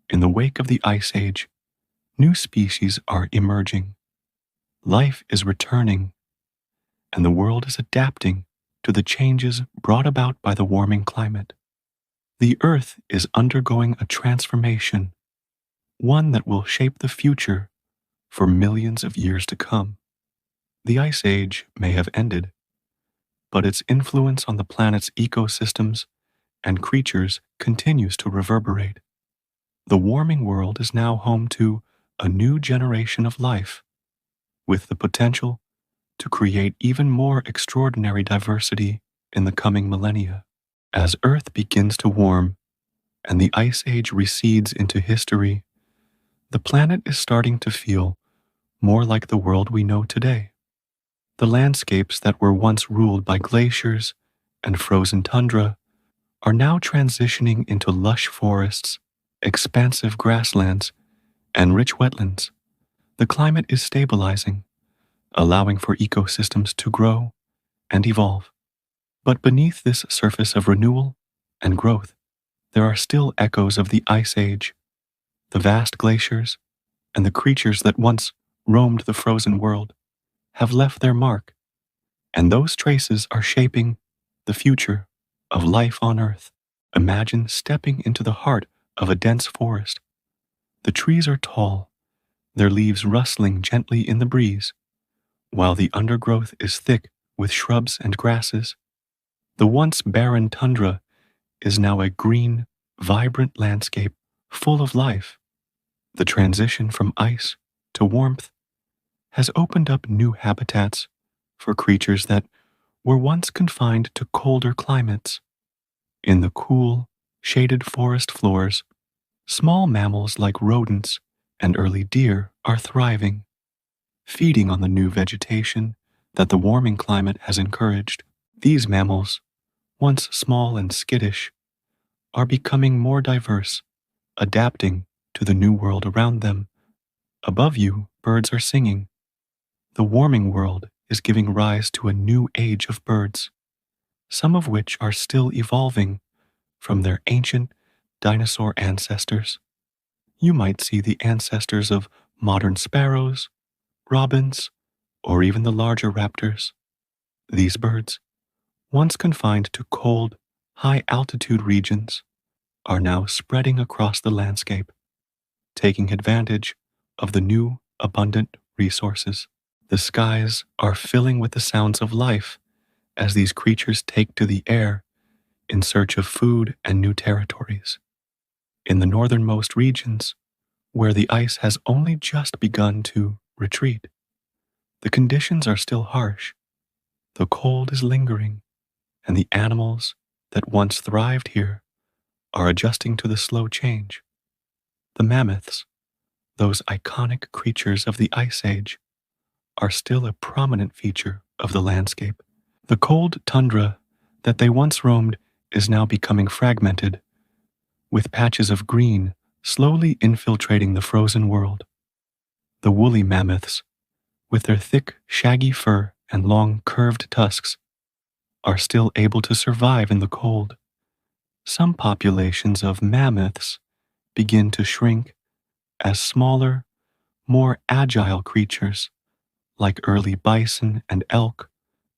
in the wake of the Ice Age, new species are emerging. Life is returning, and the world is adapting to the changes brought about by the warming climate. The Earth is undergoing a transformation, one that will shape the future for millions of years to come. The Ice Age may have ended, but its influence on the planet's ecosystems and creatures continues to reverberate. The warming world is now home to a new generation of life, with the potential to create even more extraordinary diversity in the coming millennia. As Earth begins to warm and the Ice Age recedes into history, the planet is starting to feel more like the world we know today. The landscapes that were once ruled by glaciers and frozen tundra are now transitioning into lush forests, expansive grasslands, and rich wetlands. The climate is stabilizing, allowing for ecosystems to grow and evolve. But beneath this surface of renewal and growth, there are still echoes of the Ice Age, the vast glaciers, and the creatures that once roamed the frozen world have left their mark, and those traces are shaping the future of life on Earth. Imagine stepping into the heart of a dense forest. The trees are tall, their leaves rustling gently in the breeze, while the undergrowth is thick with shrubs and grasses. The once barren tundra is now a green, vibrant landscape full of life. The transition from ice to warmth has opened up new habitats for creatures that were once confined to colder climates. In the cool, shaded forest floors, small mammals like rodents and early deer are thriving, feeding on the new vegetation that the warming climate has encouraged. These mammals, once small and skittish, are becoming more diverse, adapting to the new world around them. Above you, birds are singing. The warming world is giving rise to a new age of birds, some of which are still evolving from their ancient dinosaur ancestors. You might see the ancestors of modern sparrows, robins, or even the larger raptors. These birds, once confined to cold, high-altitude regions, are now spreading across the landscape, taking advantage of the new, abundant resources. The skies are filling with the sounds of life as these creatures take to the air in search of food and new territories. In the northernmost regions, where the ice has only just begun to retreat. The conditions are still harsh, the cold is lingering, and the animals that once thrived here are adjusting to the slow change. The mammoths, those iconic creatures of the Ice Age, are still a prominent feature of the landscape. The cold tundra that they once roamed is now becoming fragmented, with patches of green slowly infiltrating the frozen world. The woolly mammoths, with their thick, shaggy fur and long, curved tusks, are still able to survive in the cold. Some populations of mammoths begin to shrink as smaller, more agile creatures, like early bison and elk,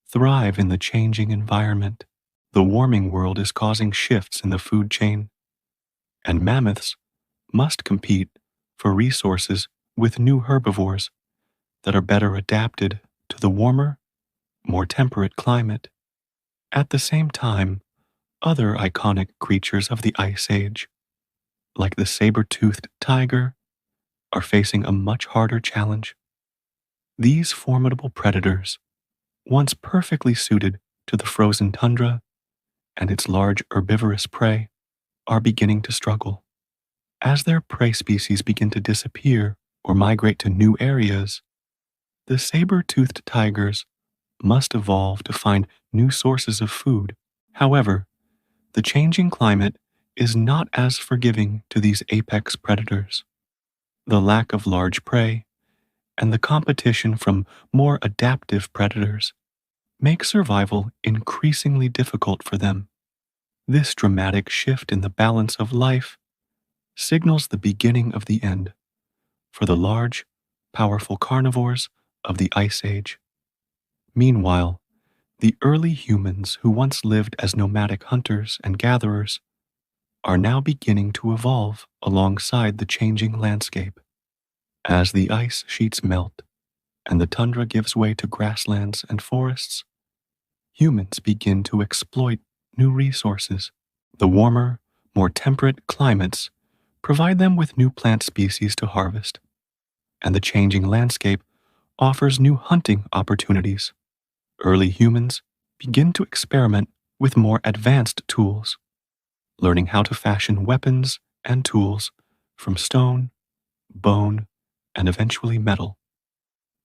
thrive in the changing environment. The warming world is causing shifts in the food chain, and mammoths must compete for resources with new herbivores that are better adapted to the warmer, more temperate climate. At the same time, other iconic creatures of the Ice Age, like the saber-toothed tiger, are facing a much harder challenge. These formidable predators, once perfectly suited to the frozen tundra and its large herbivorous prey, are beginning to struggle. As their prey species begin to disappear or migrate to new areas, the saber-toothed tigers must evolve to find new sources of food. However, the changing climate is not as forgiving to these apex predators. The lack of large prey and the competition from more adaptive predators make survival increasingly difficult for them. This dramatic shift in the balance of life signals the beginning of the end for the large, powerful carnivores of the Ice Age. Meanwhile, the early humans who once lived as nomadic hunters and gatherers are now beginning to evolve alongside the changing landscape. As the ice sheets melt and the tundra gives way to grasslands and forests, humans begin to exploit new resources. The warmer, more temperate climates provide them with new plant species to harvest, and the changing landscape offers new hunting opportunities. Early humans begin to experiment with more advanced tools, learning how to fashion weapons and tools from stone, bone, and eventually metal.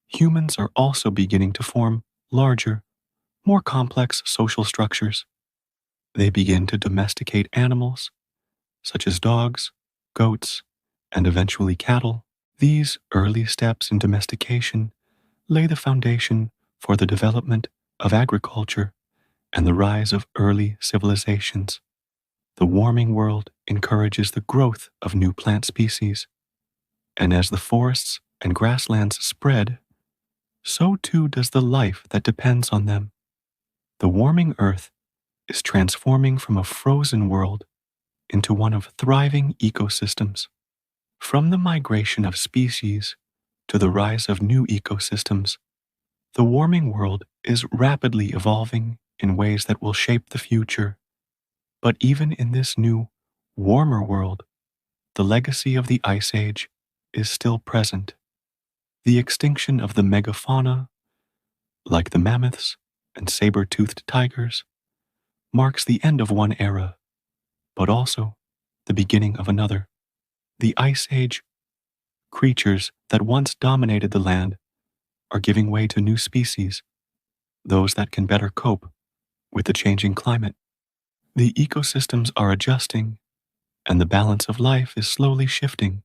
Humans are also beginning to form larger, more complex social structures. They begin to domesticate animals, such as dogs, goats, and eventually cattle. These early steps in domestication lay the foundation for the development of agriculture and the rise of early civilizations. The warming world encourages the growth of new plant species, and as the forests and grasslands spread, so too does the life that depends on them. The warming earth is transforming from a frozen world into one of thriving ecosystems. From the migration of species to the rise of new ecosystems, the warming world is rapidly evolving in ways that will shape the future. But even in this new, warmer world, the legacy of the Ice Age is still present. The extinction of the megafauna, like the mammoths and saber-toothed tigers, marks the end of one era, but also the beginning of another. The Ice Age creatures that once dominated the land are giving way to new species, those that can better cope with the changing climate. The ecosystems are adjusting, and the balance of life is slowly shifting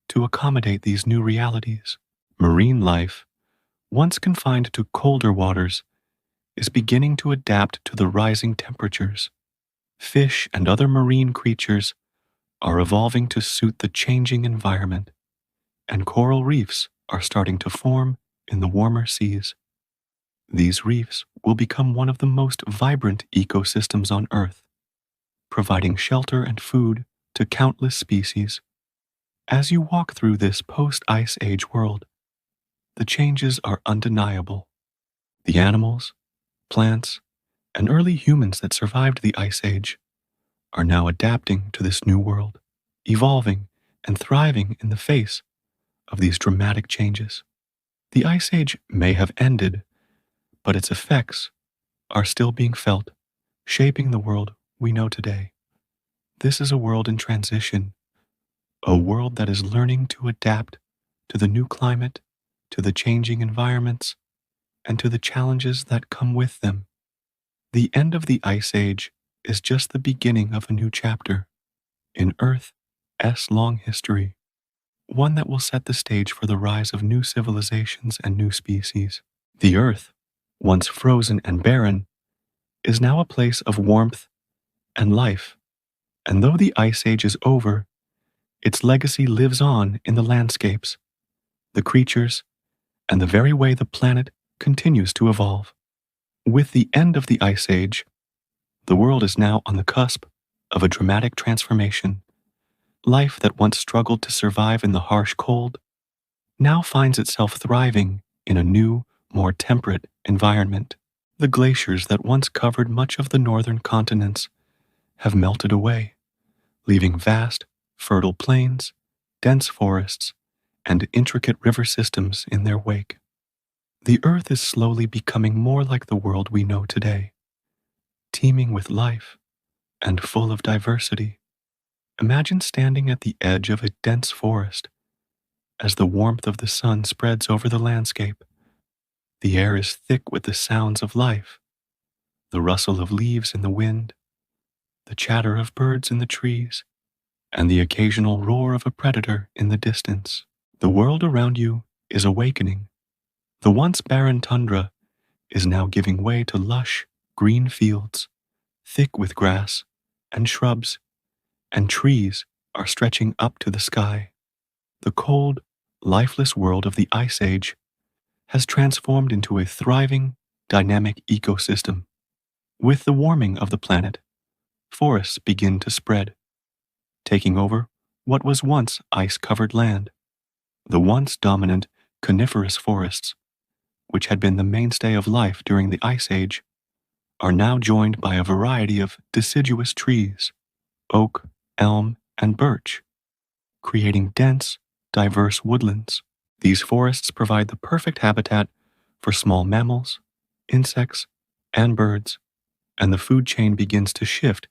to accommodate these new realities. Marine life, once confined to colder waters, is beginning to adapt to the rising temperatures. Fish and other marine creatures are evolving to suit the changing environment, and coral reefs are starting to form in the warmer seas. These reefs will become one of the most vibrant ecosystems on Earth, providing shelter and food to countless species. As you walk through this post-Ice Age world, the changes are undeniable. The animals, plants, and early humans that survived the Ice Age are now adapting to this new world, evolving and thriving in the face of these dramatic changes. The Ice Age may have ended, but its effects are still being felt, shaping the world we know today. This is a world in transition, a world that is learning to adapt to the new climate, to the changing environments, and to the challenges that come with them. The end of the Ice Age is just the beginning of a new chapter in Earth's long history, one that will set the stage for the rise of new civilizations and new species. The Earth, once frozen and barren, is now a place of warmth and life, and though the Ice Age is over, its legacy lives on in the landscapes, the creatures, and the very way the planet continues to evolve. With the end of the Ice Age, the world is now on the cusp of a dramatic transformation. Life that once struggled to survive in the harsh cold now finds itself thriving in a new, more temperate environment. The glaciers that once covered much of the northern continents have melted away, leaving vast, fertile plains, dense forests, and intricate river systems in their wake. The Earth is slowly becoming more like the world we know today, teeming with life and full of diversity. Imagine standing at the edge of a dense forest as the warmth of the sun spreads over the landscape. The air is thick with the sounds of life, the rustle of leaves in the wind, the chatter of birds in the trees, and the occasional roar of a predator in the distance. The world around you is awakening. The once barren tundra is now giving way to lush, green fields, thick with grass and shrubs, and trees are stretching up to the sky. The cold, lifeless world of the Ice Age has transformed into a thriving, dynamic ecosystem. With the warming of the planet, forests begin to spread, taking over what was once ice-covered land. The once dominant coniferous forests, which had been the mainstay of life during the Ice Age, are now joined by a variety of deciduous trees, oak, elm, and birch, creating dense, diverse woodlands. These forests provide the perfect habitat for small mammals, insects, and birds, and the food chain begins to shift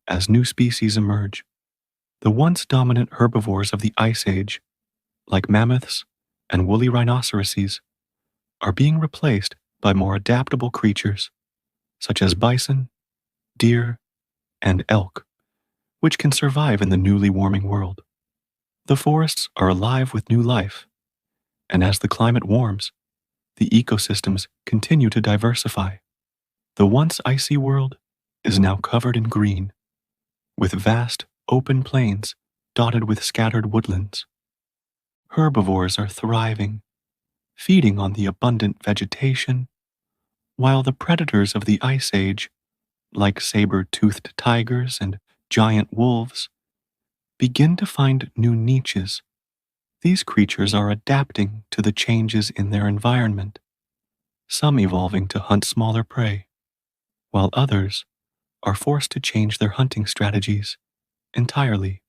as new species emerge. The once dominant herbivores of the Ice Age, like mammoths and woolly rhinoceroses, are being replaced by more adaptable creatures, such as bison, deer, and elk, which can survive in the newly warming world. The forests are alive with new life, and as the climate warms, the ecosystems continue to diversify. The once icy world is now covered in green, with vast, open plains dotted with scattered woodlands. Herbivores are thriving, feeding on the abundant vegetation, while the predators of the Ice Age, like saber-toothed tigers and giant wolves, begin to find new niches. These creatures are adapting to the changes in their environment, some evolving to hunt smaller prey, while others are forced to change their hunting strategies entirely.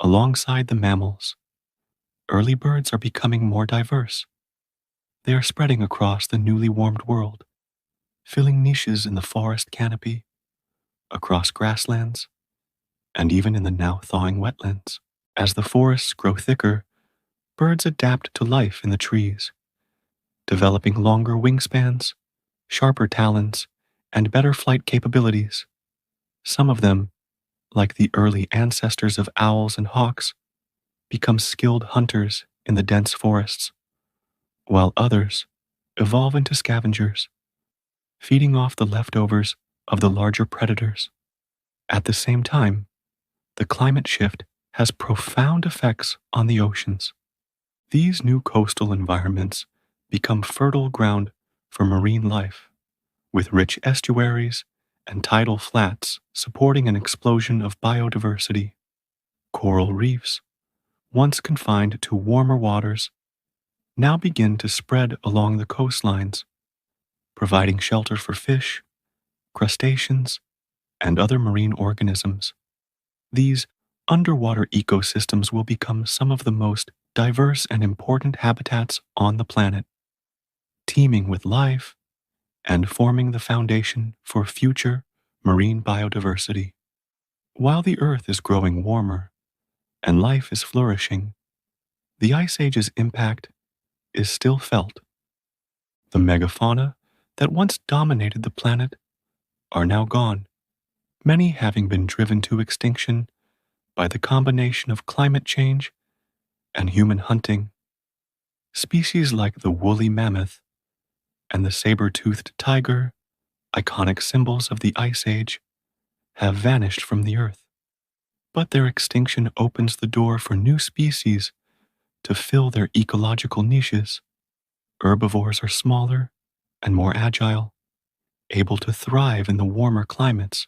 Alongside the mammals, early birds are becoming more diverse. They are spreading across the newly warmed world, filling niches in the forest canopy, across grasslands, and even in the now thawing wetlands. As the forests grow thicker, birds adapt to life in the trees, developing longer wingspans, sharper talons, and better flight capabilities. Some of them, like the early ancestors of owls and hawks, become skilled hunters in the dense forests, while others evolve into scavengers, feeding off the leftovers of the larger predators. At the same time, the climate shift has profound effects on the oceans. These new coastal environments become fertile ground for marine life, with rich estuaries and tidal flats supporting an explosion of biodiversity. Coral reefs, once confined to warmer waters, now begin to spread along the coastlines, providing shelter for fish, crustaceans, and other marine organisms. These underwater ecosystems will become some of the most diverse and important habitats on the planet, teeming with life and forming the foundation for future marine biodiversity. While the Earth is growing warmer and life is flourishing, the Ice Age's impact is still felt. The megafauna that once dominated the planet are now gone, many having been driven to extinction by the combination of climate change and human hunting. Species like the woolly mammoth and the saber-toothed tiger, iconic symbols of the Ice Age, have vanished from the Earth. But their extinction opens the door for new species to fill their ecological niches. Herbivores are smaller and more agile, able to thrive in the warmer climates,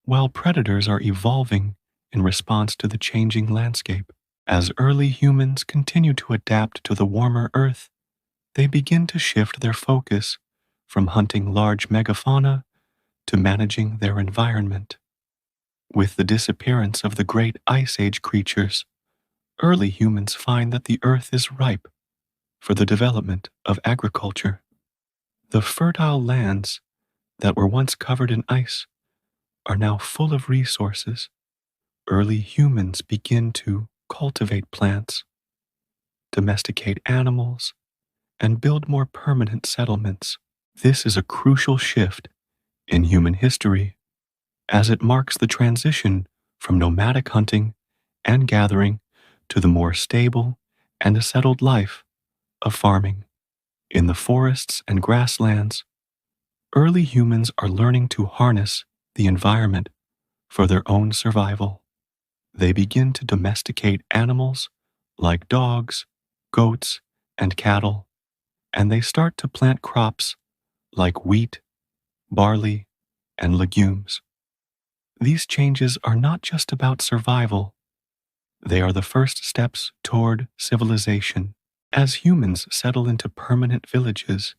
while predators are evolving in response to the changing landscape. As early humans continue to adapt to the warmer Earth, they begin to shift their focus from hunting large megafauna to managing their environment. With the disappearance of the great Ice Age creatures, early humans find that the Earth is ripe for the development of agriculture. The fertile lands that were once covered in ice are now full of resources. Early humans begin to cultivate plants, domesticate animals, and build more permanent settlements. This is a crucial shift in human history, as it marks the transition from nomadic hunting and gathering to the more stable and settled life of farming. In the forests and grasslands, early humans are learning to harness the environment for their own survival. They begin to domesticate animals like dogs, goats, and cattle, and they start to plant crops like wheat, barley, and legumes. These changes are not just about survival, they are the first steps toward civilization. As humans settle into permanent villages,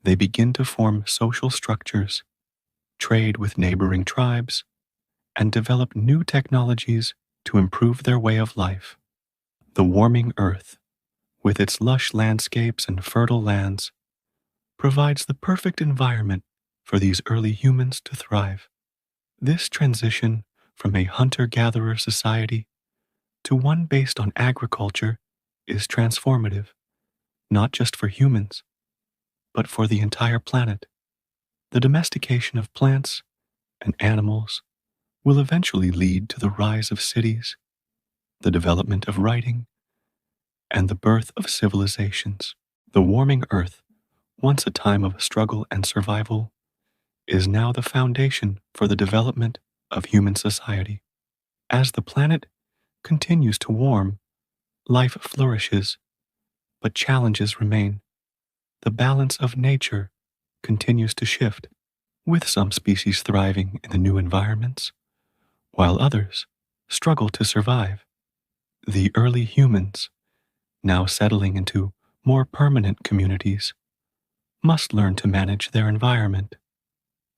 they begin to form social structures, trade with neighboring tribes, and develop new technologies to improve their way of life. The warming Earth, with its lush landscapes and fertile lands, provides the perfect environment for these early humans to thrive. This transition from a hunter-gatherer society to one based on agriculture is transformative, not just for humans, but for the entire planet. The domestication of plants and animals will eventually lead to the rise of cities, the development of writing, and the birth of civilizations. The warming Earth, once a time of struggle and survival, is now the foundation for the development of human society. As the planet continues to warm, life flourishes, but challenges remain. The balance of nature continues to shift, with some species thriving in the new environments, while others struggle to survive. The early humans, now settling into more permanent communities, must learn to manage their environment.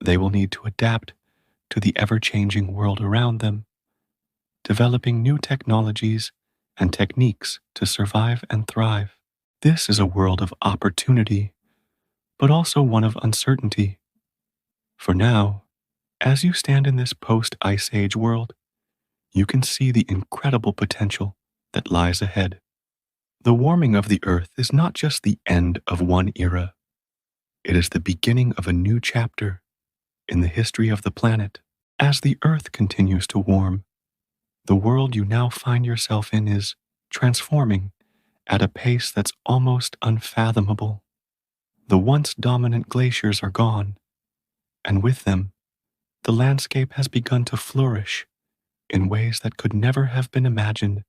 They will need to adapt to the ever-changing world around them, developing new technologies and techniques to survive and thrive. This is a world of opportunity, but also one of uncertainty. For now, as you stand in this post-Ice Age world, you can see the incredible potential that lies ahead. The warming of the Earth is not just the end of one era. It is the beginning of a new chapter in the history of the planet. As the Earth continues to warm, the world you now find yourself in is transforming at a pace that's almost unfathomable. The once dominant glaciers are gone, and with them, the landscape has begun to flourish in ways that could never have been imagined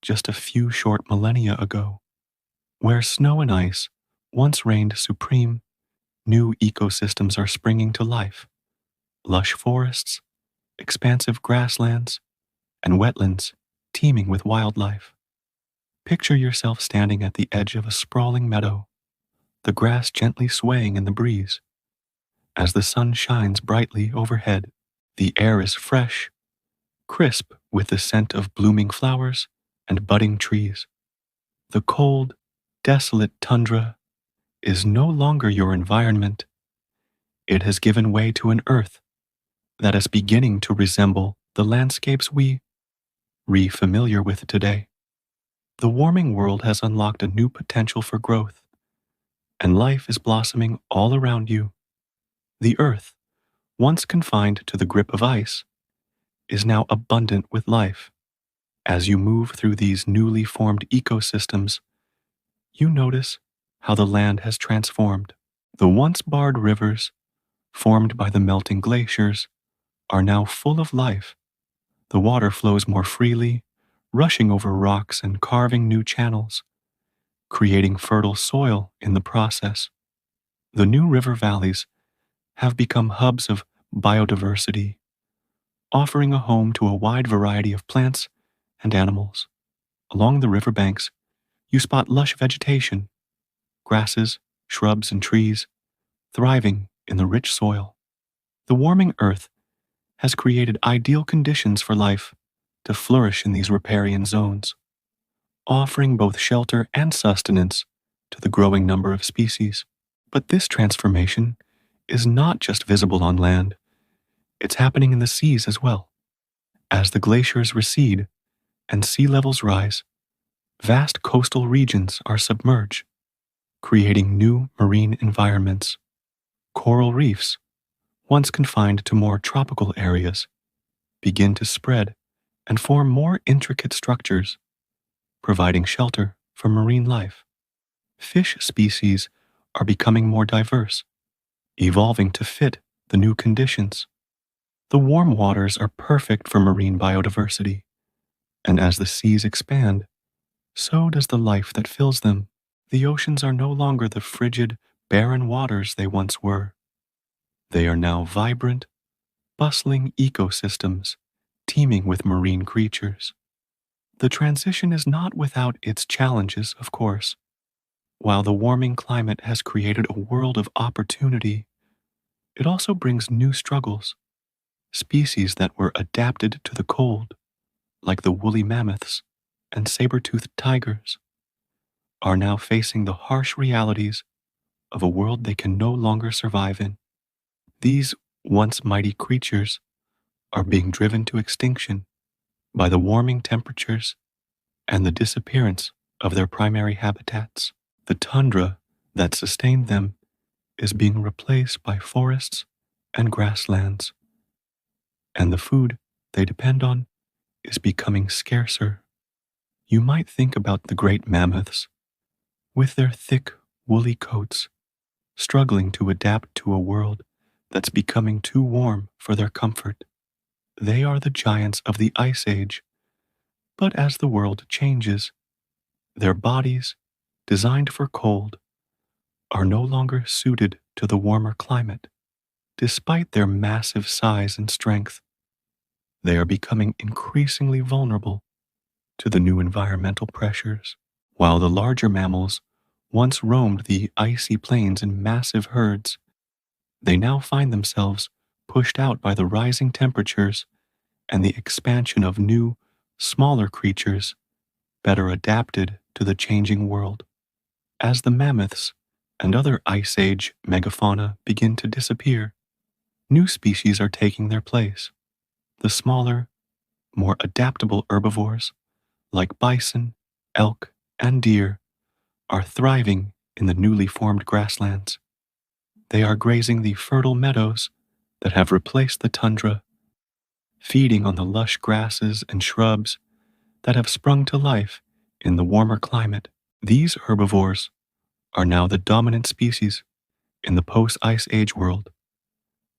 just a few short millennia ago. Where snow and ice once reigned supreme, new ecosystems are springing to life. Lush forests, expansive grasslands, and wetlands teeming with wildlife. Picture yourself standing at the edge of a sprawling meadow, the grass gently swaying in the breeze. As the sun shines brightly overhead, the air is fresh, crisp with the scent of blooming flowers and budding trees. The cold, desolate tundra is no longer your environment. It has given way to an earth that is beginning to resemble the landscapes we re-familiar with today. The warming world has unlocked a new potential for growth, and life is blossoming all around you. The earth, once confined to the grip of ice, is now abundant with life. As you move through these newly formed ecosystems, you notice how the land has transformed. The once barred rivers, formed by the melting glaciers, are now full of life. The water flows more freely, rushing over rocks and carving new channels, creating fertile soil in the process. The new river valleys have become hubs of biodiversity, offering a home to a wide variety of plants and animals. Along the riverbanks, you spot lush vegetation, grasses, shrubs, and trees thriving in the rich soil. The warming earth has created ideal conditions for life to flourish in these riparian zones, offering both shelter and sustenance to the growing number of species. But this transformation is not just visible on land, it's happening in the seas as well. As the glaciers recede and sea levels rise, vast coastal regions are submerged, creating new marine environments. Coral reefs, once confined to more tropical areas, begin to spread and form more intricate structures, providing shelter for marine life. Fish species are becoming more diverse, evolving to fit the new conditions. The warm waters are perfect for marine biodiversity, and as the seas expand, so does the life that fills them. The oceans are no longer the frigid, barren waters they once were. They are now vibrant, bustling ecosystems teeming with marine creatures. The transition is not without its challenges, of course. While the warming climate has created a world of opportunity, it also brings new struggles. Species that were adapted to the cold, like the woolly mammoths and saber-toothed tigers, are now facing the harsh realities of a world they can no longer survive in. These once mighty creatures are being driven to extinction by the warming temperatures and the disappearance of their primary habitats. The tundra that sustained them is being replaced by forests and grasslands, and the food they depend on is becoming scarcer. You might think about the great mammoths, with their thick, woolly coats, struggling to adapt to a world that's becoming too warm for their comfort. They are the giants of the Ice Age, but as the world changes, their bodies, designed for cold, are no longer suited to the warmer climate. Despite their massive size and strength, they are becoming increasingly vulnerable to the new environmental pressures. While the larger mammals once roamed the icy plains in massive herds, they now find themselves pushed out by the rising temperatures and the expansion of new, smaller creatures better adapted to the changing world. As the mammoths and other Ice Age megafauna begin to disappear, new species are taking their place. The smaller, more adaptable herbivores, like bison, elk, and deer, are thriving in the newly formed grasslands. They are grazing the fertile meadows that have replaced the tundra, feeding on the lush grasses and shrubs that have sprung to life in the warmer climate. These herbivores are now the dominant species in the post-Ice Age world,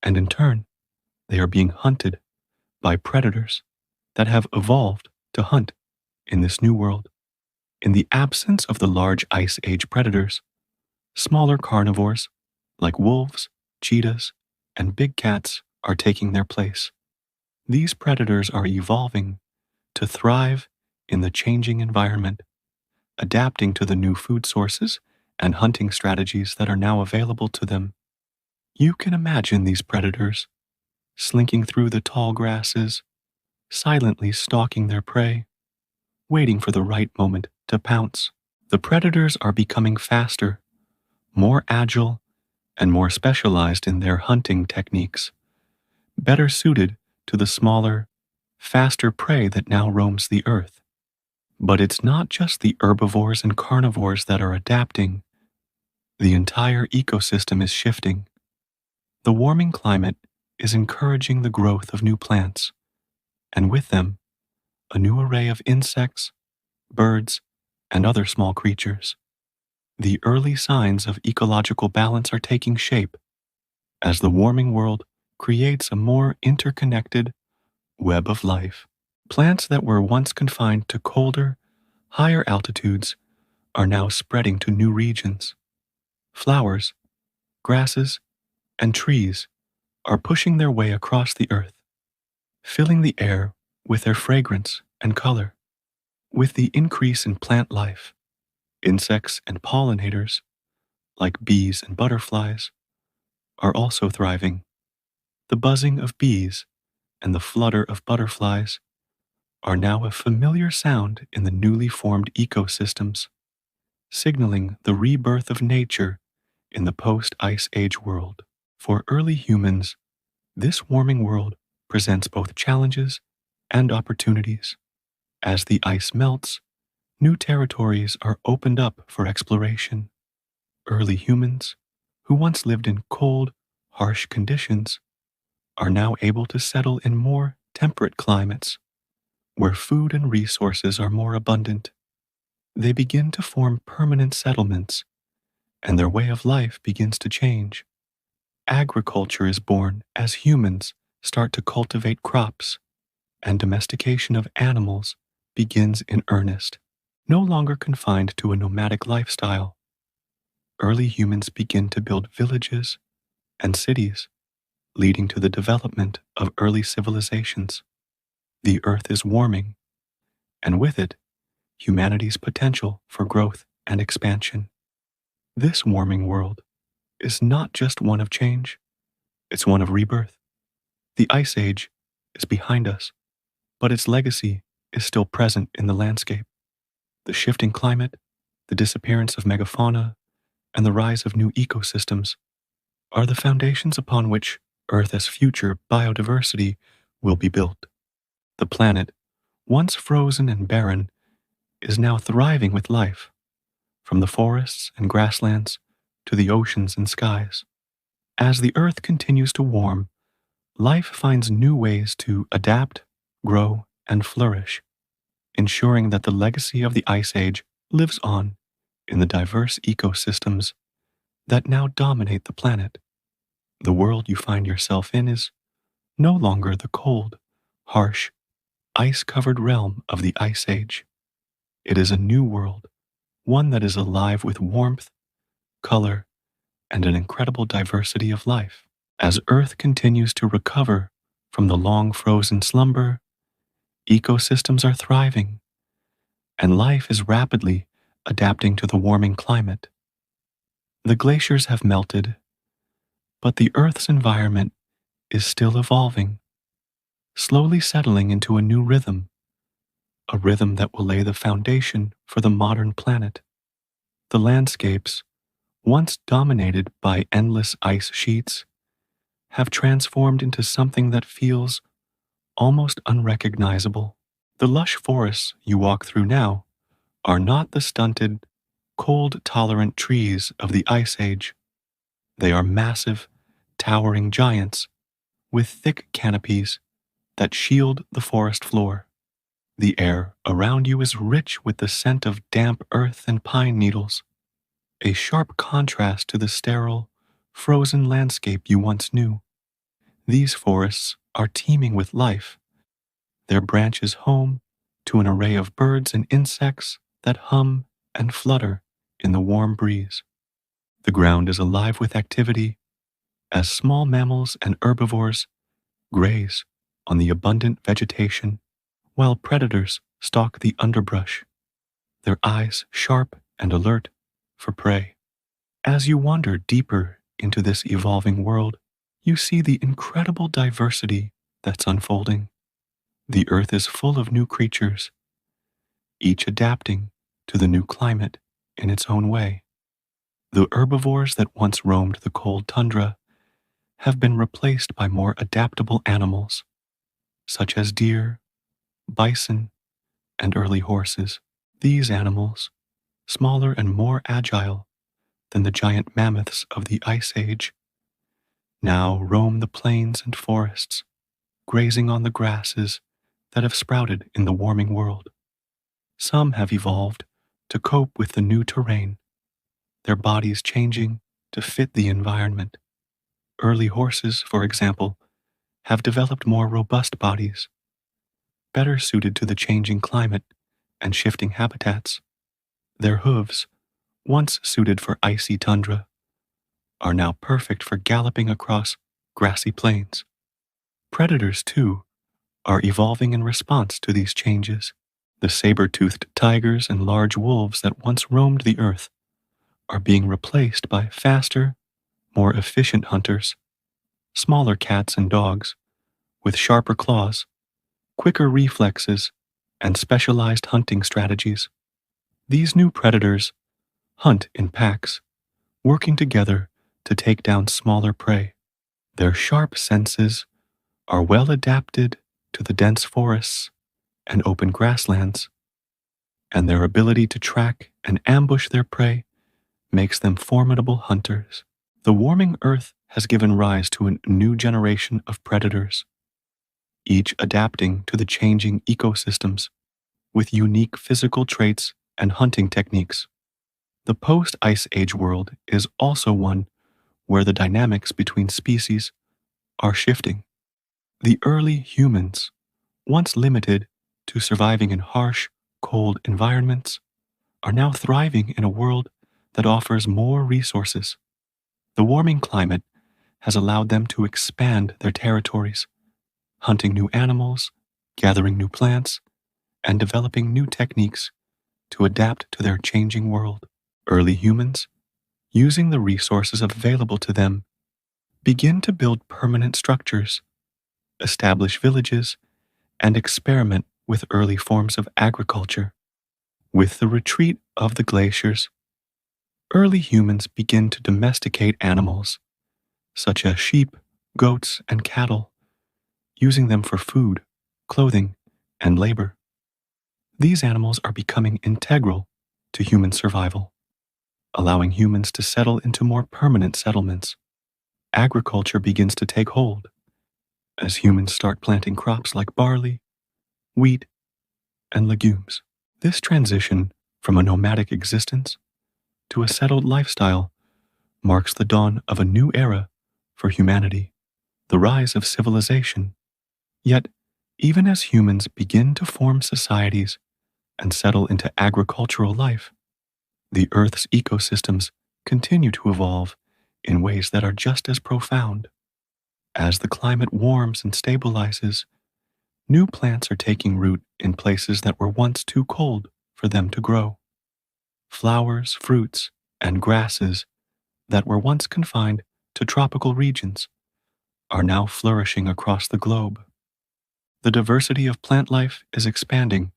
and in turn, they are being hunted by predators that have evolved to hunt in this new world. In the absence of the large Ice Age predators, smaller carnivores like wolves, cheetahs, and big cats are taking their place. These predators are evolving to thrive in the changing environment, adapting to the new food sources and hunting strategies that are now available to them. You can imagine these predators slinking through the tall grasses, silently stalking their prey, waiting for the right moment to pounce. The predators are becoming faster, more agile, and more specialized in their hunting techniques, better suited to the smaller, faster prey that now roams the earth. But it's not just the herbivores and carnivores that are adapting. The entire ecosystem is shifting. The warming climate is encouraging the growth of new plants, and with them, a new array of insects, birds, and other small creatures. The early signs of ecological balance are taking shape as the warming world creates a more interconnected web of life. Plants that were once confined to colder, higher altitudes are now spreading to new regions. Flowers, grasses, and trees are pushing their way across the earth, filling the air with their fragrance and color. With the increase in plant life, insects and pollinators, like bees and butterflies, are also thriving. The buzzing of bees and the flutter of butterflies are now a familiar sound in the newly formed ecosystems, signaling the rebirth of nature in the post-Ice Age world. For early humans, this warming world presents both challenges and opportunities. As the ice melts, new territories are opened up for exploration. Early humans, who once lived in cold, harsh conditions, are now able to settle in more temperate climates, where food and resources are more abundant. They begin to form permanent settlements, and their way of life begins to change. Agriculture is born as humans start to cultivate crops, and domestication of animals begins in earnest. No longer confined to a nomadic lifestyle, early humans begin to build villages and cities, leading to the development of early civilizations. The earth is warming, and with it, humanity's potential for growth and expansion. This warming world is not just one of change, it's one of rebirth. The Ice Age is behind us, but its legacy is still present in the landscape. The shifting climate, the disappearance of megafauna, and the rise of new ecosystems are the foundations upon which Earth's future biodiversity will be built. The planet, once frozen and barren, is now thriving with life, from the forests and grasslands to the oceans and skies. As the Earth continues to warm, life finds new ways to adapt, grow, and flourish, ensuring that the legacy of the Ice Age lives on in the diverse ecosystems that now dominate the planet. The world you find yourself in is no longer the cold, harsh, ice-covered realm of the Ice Age. It is a new world, one that is alive with warmth, color, and an incredible diversity of life. As Earth continues to recover from the long frozen slumber, ecosystems are thriving, and life is rapidly adapting to the warming climate. The glaciers have melted, but the Earth's environment is still evolving, slowly settling into a new rhythm, a rhythm that will lay the foundation for the modern planet. The landscapes, once dominated by endless ice sheets, have transformed into something that feels almost unrecognizable. The lush forests you walk through now are not the stunted, cold-tolerant trees of the Ice Age. They are massive, towering giants with thick canopies that shield the forest floor. The air around you is rich with the scent of damp earth and pine needles, a sharp contrast to the sterile, frozen landscape you once knew. These forests are teeming with life, their branches home to an array of birds and insects that hum and flutter in the warm breeze. The ground is alive with activity as small mammals and herbivores graze on the abundant vegetation, while predators stalk the underbrush, their eyes sharp and alert for prey. As you wander deeper into this evolving world, you see the incredible diversity that's unfolding. The Earth is full of new creatures, each adapting to the new climate in its own way. The herbivores that once roamed the cold tundra have been replaced by more adaptable animals, such as deer, bison, and early horses. These animals, smaller and more agile than the giant mammoths of the Ice Age, now roam the plains and forests, grazing on the grasses that have sprouted in the warming world. Some have evolved to cope with the new terrain, their bodies changing to fit the environment. Early horses, for example, have developed more robust bodies, better suited to the changing climate and shifting habitats. Their hooves, once suited for icy tundra, are now perfect for galloping across grassy plains. Predators, too, are evolving in response to these changes. The saber-toothed tigers and large wolves that once roamed the earth are being replaced by faster, more efficient hunters, smaller cats and dogs with sharper claws, quicker reflexes, and specialized hunting strategies. These new predators hunt in packs, working together to take down smaller prey. Their sharp senses are well adapted to the dense forests and open grasslands, and their ability to track and ambush their prey makes them formidable hunters. The warming earth has given rise to a new generation of predators, each adapting to the changing ecosystems with unique physical traits and hunting techniques. The post-Ice Age world is also one where the dynamics between species are shifting. The early humans, once limited to surviving in harsh, cold environments, are now thriving in a world that offers more resources. The warming climate has allowed them to expand their territories, hunting new animals, gathering new plants, and developing new techniques to adapt to their changing world. Early humans, using the resources available to them, begin to build permanent structures, establish villages, and experiment with early forms of agriculture. With the retreat of the glaciers, early humans begin to domesticate animals, such as sheep, goats, and cattle, using them for food, clothing, and labor. These animals are becoming integral to human survival, allowing humans to settle into more permanent settlements. Agriculture begins to take hold as humans start planting crops like barley, wheat, and legumes. This transition from a nomadic existence to a settled lifestyle marks the dawn of a new era for humanity, the rise of civilization. Yet, even as humans begin to form societies and settle into agricultural life, the Earth's ecosystems continue to evolve in ways that are just as profound. As the climate warms and stabilizes, new plants are taking root in places that were once too cold for them to grow. Flowers, fruits, and grasses that were once confined to tropical regions are now flourishing across the globe. The diversity of plant life is expanding,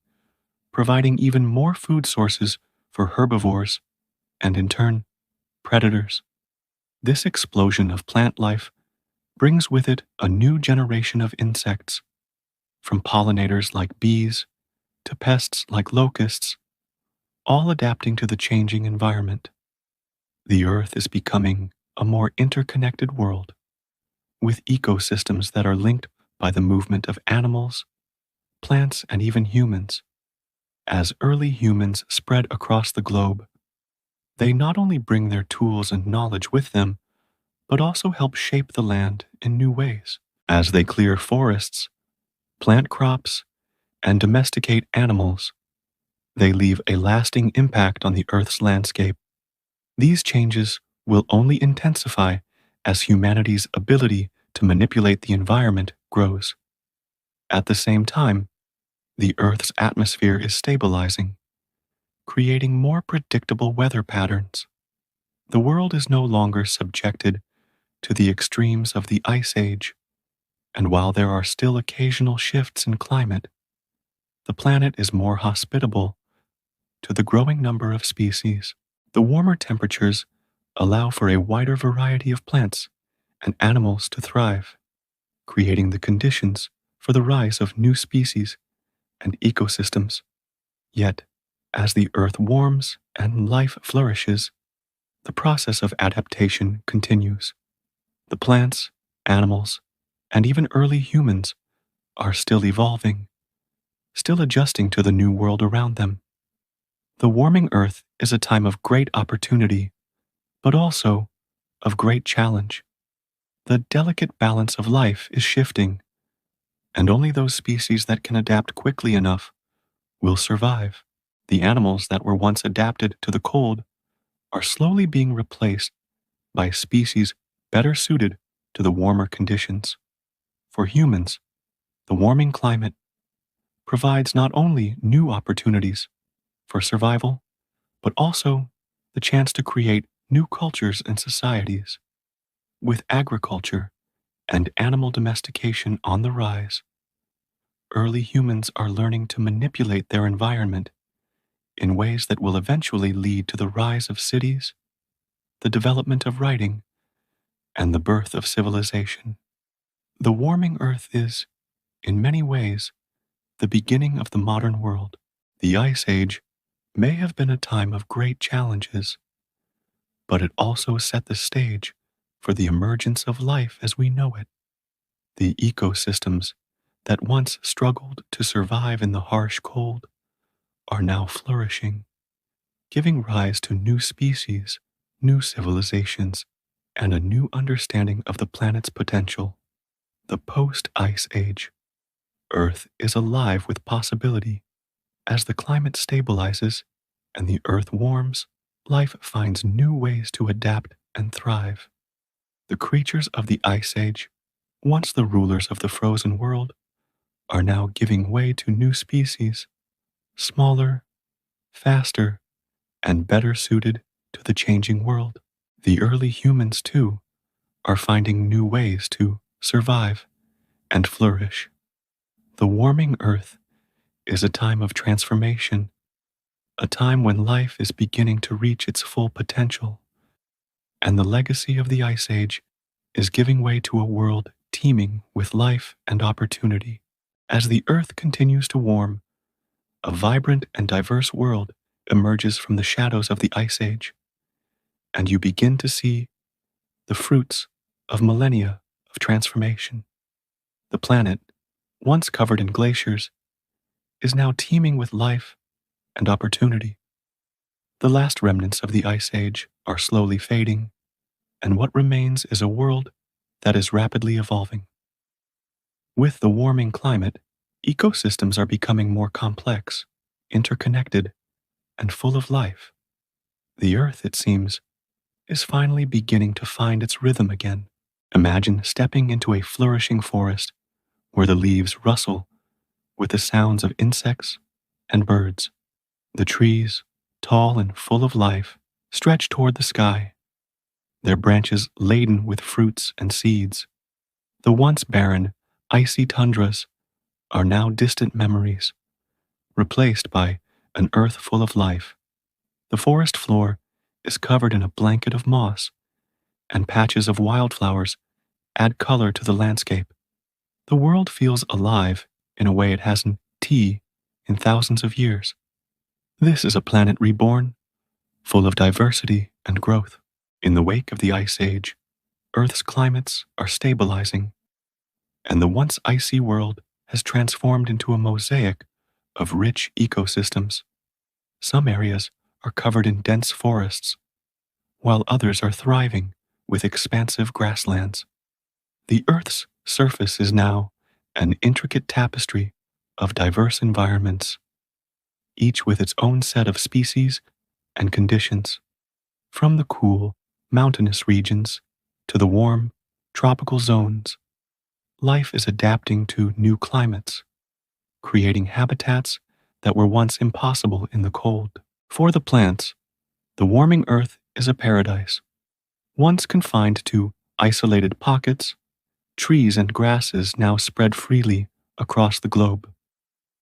providing even more food sources for herbivores and, in turn, predators. This explosion of plant life brings with it a new generation of insects, from pollinators like bees to pests like locusts, all adapting to the changing environment. The Earth is becoming a more interconnected world, with ecosystems that are linked by the movement of animals, plants, and even humans. As early humans spread across the globe, they not only bring their tools and knowledge with them, but also help shape the land in new ways. As they clear forests, plant crops, and domesticate animals, they leave a lasting impact on the Earth's landscape. These changes will only intensify as humanity's ability to manipulate the environment grows. At the same time, the Earth's atmosphere is stabilizing, creating more predictable weather patterns. The world is no longer subjected to the extremes of the Ice Age, And while there are still occasional shifts in climate, the planet is more hospitable to the growing number of species. The warmer temperatures allow for a wider variety of plants and animals to thrive, creating the conditions for the rise of new species and ecosystems. Yet, as the Earth warms and life flourishes, the process of adaptation continues. The plants, animals, and even early humans are still evolving, still adjusting to the new world around them. The warming Earth is a time of great opportunity, but also of great challenge. The delicate balance of life is shifting, and only those species that can adapt quickly enough will survive. The animals that were once adapted to the cold are slowly being replaced by species better suited to the warmer conditions. For humans, the warming climate provides not only new opportunities for survival, but also the chance to create new cultures and societies. With agriculture and animal domestication on the rise, early humans are learning to manipulate their environment in ways that will eventually lead to the rise of cities, the development of writing, and the birth of civilization. The warming Earth is, in many ways, the beginning of the modern world. The Ice Age may have been a time of great challenges, but it also set the stage for the emergence of life as we know it. The ecosystems that once struggled to survive in the harsh cold are now flourishing, giving rise to new species, new civilizations, and a new understanding of the planet's potential. The post-Ice Age. Earth is alive with possibility. As the climate stabilizes and the Earth warms, life finds new ways to adapt and thrive. The creatures of the Ice Age, once the rulers of the frozen world, are now giving way to new species, smaller, faster, and better suited to the changing world. The early humans, too, are finding new ways to survive and flourish. The warming Earth is a time of transformation, a time when life is beginning to reach its full potential, and the legacy of the Ice Age is giving way to a world teeming with life and opportunity. As the Earth continues to warm, a vibrant and diverse world emerges from the shadows of the Ice Age, and you begin to see the fruits of millennia of transformation. The planet, once covered in glaciers, is now teeming with life and opportunity. The last remnants of the Ice Age are slowly fading, and what remains is a world that is rapidly evolving. With the warming climate, ecosystems are becoming more complex, interconnected, and full of life. The Earth, it seems, is finally beginning to find its rhythm again. Imagine stepping into a flourishing forest where the leaves rustle with the sounds of insects and birds. The trees, tall and full of life, stretch toward the sky, their branches laden with fruits and seeds. The once barren, icy tundras are now distant memories, replaced by an earth full of life. The forest floor is covered in a blanket of moss, and patches of wildflowers add color to the landscape. The world feels alive in a way it hasn't in thousands of years. This is a planet reborn, full of diversity and growth. In the wake of the Ice Age, Earth's climates are stabilizing, and the once icy world has transformed into a mosaic of rich ecosystems. Some areas are covered in dense forests, while others are thriving with expansive grasslands. The Earth's surface is now an intricate tapestry of diverse environments, each with its own set of species and conditions. From the cool, mountainous regions to the warm, tropical zones, life is adapting to new climates, creating habitats that were once impossible in the cold. For the plants, the warming Earth is a paradise. Once confined to isolated pockets, Trees and grasses now spread freely across the globe.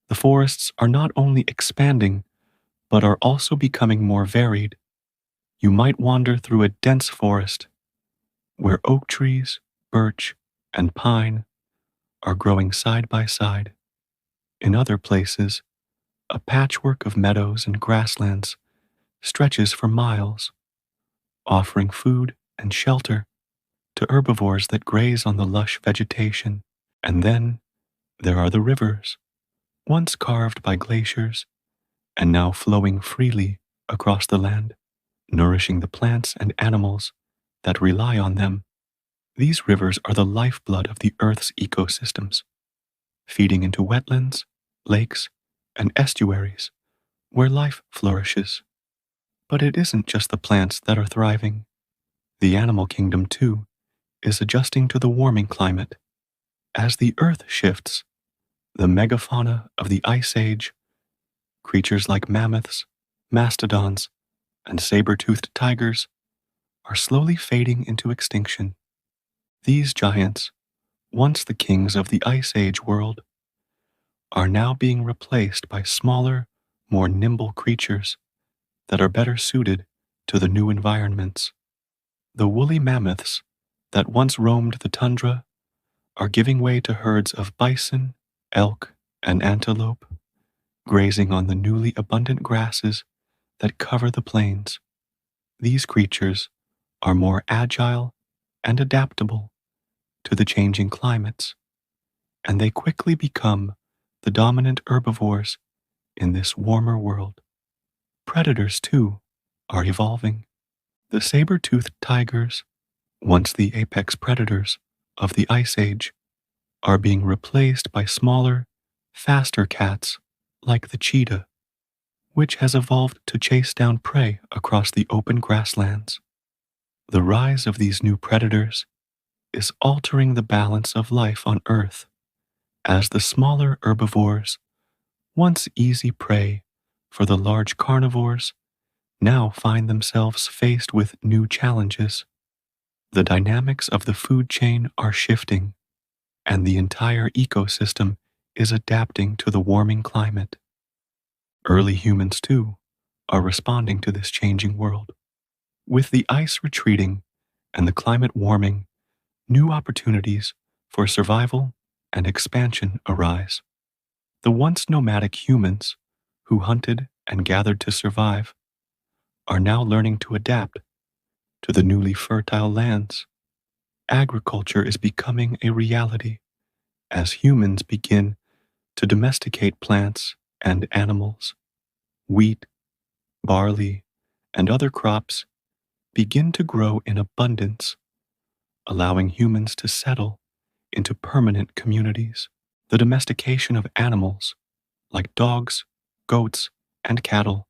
The forests are not only expanding, but are also becoming more varied. You might wander through a dense forest where oak trees, birch, and pine are growing side by side. In other places, a patchwork of meadows and grasslands stretches for miles, offering food and shelter to herbivores that graze on the lush vegetation. And then there are the rivers, once carved by glaciers and now flowing freely across the land, nourishing the plants and animals that rely on them. These rivers are the lifeblood of the Earth's ecosystems, feeding into wetlands, lakes, and estuaries where life flourishes. But it isn't just the plants that are thriving. The animal kingdom, too, is adjusting to the warming climate. As the Earth shifts, the megafauna of the Ice Age, creatures like mammoths, mastodons, and saber-toothed tigers, are slowly fading into extinction. These giants, once the kings of the Ice Age world, are now being replaced by smaller, more nimble creatures that are better suited to the new environments. The woolly mammoths that once roamed the tundra are giving way to herds of bison, elk, and antelope, grazing on the newly abundant grasses that cover the plains. These creatures are more agile and adaptable to the changing climates, and they quickly become the dominant herbivores in this warmer world. Predators, too, are evolving. The saber-toothed tigers, once the apex predators of the Ice Age, are being replaced by smaller, faster cats like the cheetah, which has evolved to chase down prey across the open grasslands. The rise of these new predators is altering the balance of life on Earth, as the smaller herbivores, once easy prey for the large carnivores, now find themselves faced with new challenges. The dynamics of the food chain are shifting, and the entire ecosystem is adapting to the warming climate. Early humans, too, are responding to this changing world. With the ice retreating and the climate warming, new opportunities for survival and expansion arise. The once nomadic humans, who hunted and gathered to survive, are now learning to adapt to the newly fertile lands. Agriculture is becoming a reality as humans begin to domesticate plants and animals. Wheat, barley, and other crops begin to grow in abundance, allowing humans to settle into permanent communities. The domestication of animals, like dogs, goats, and cattle,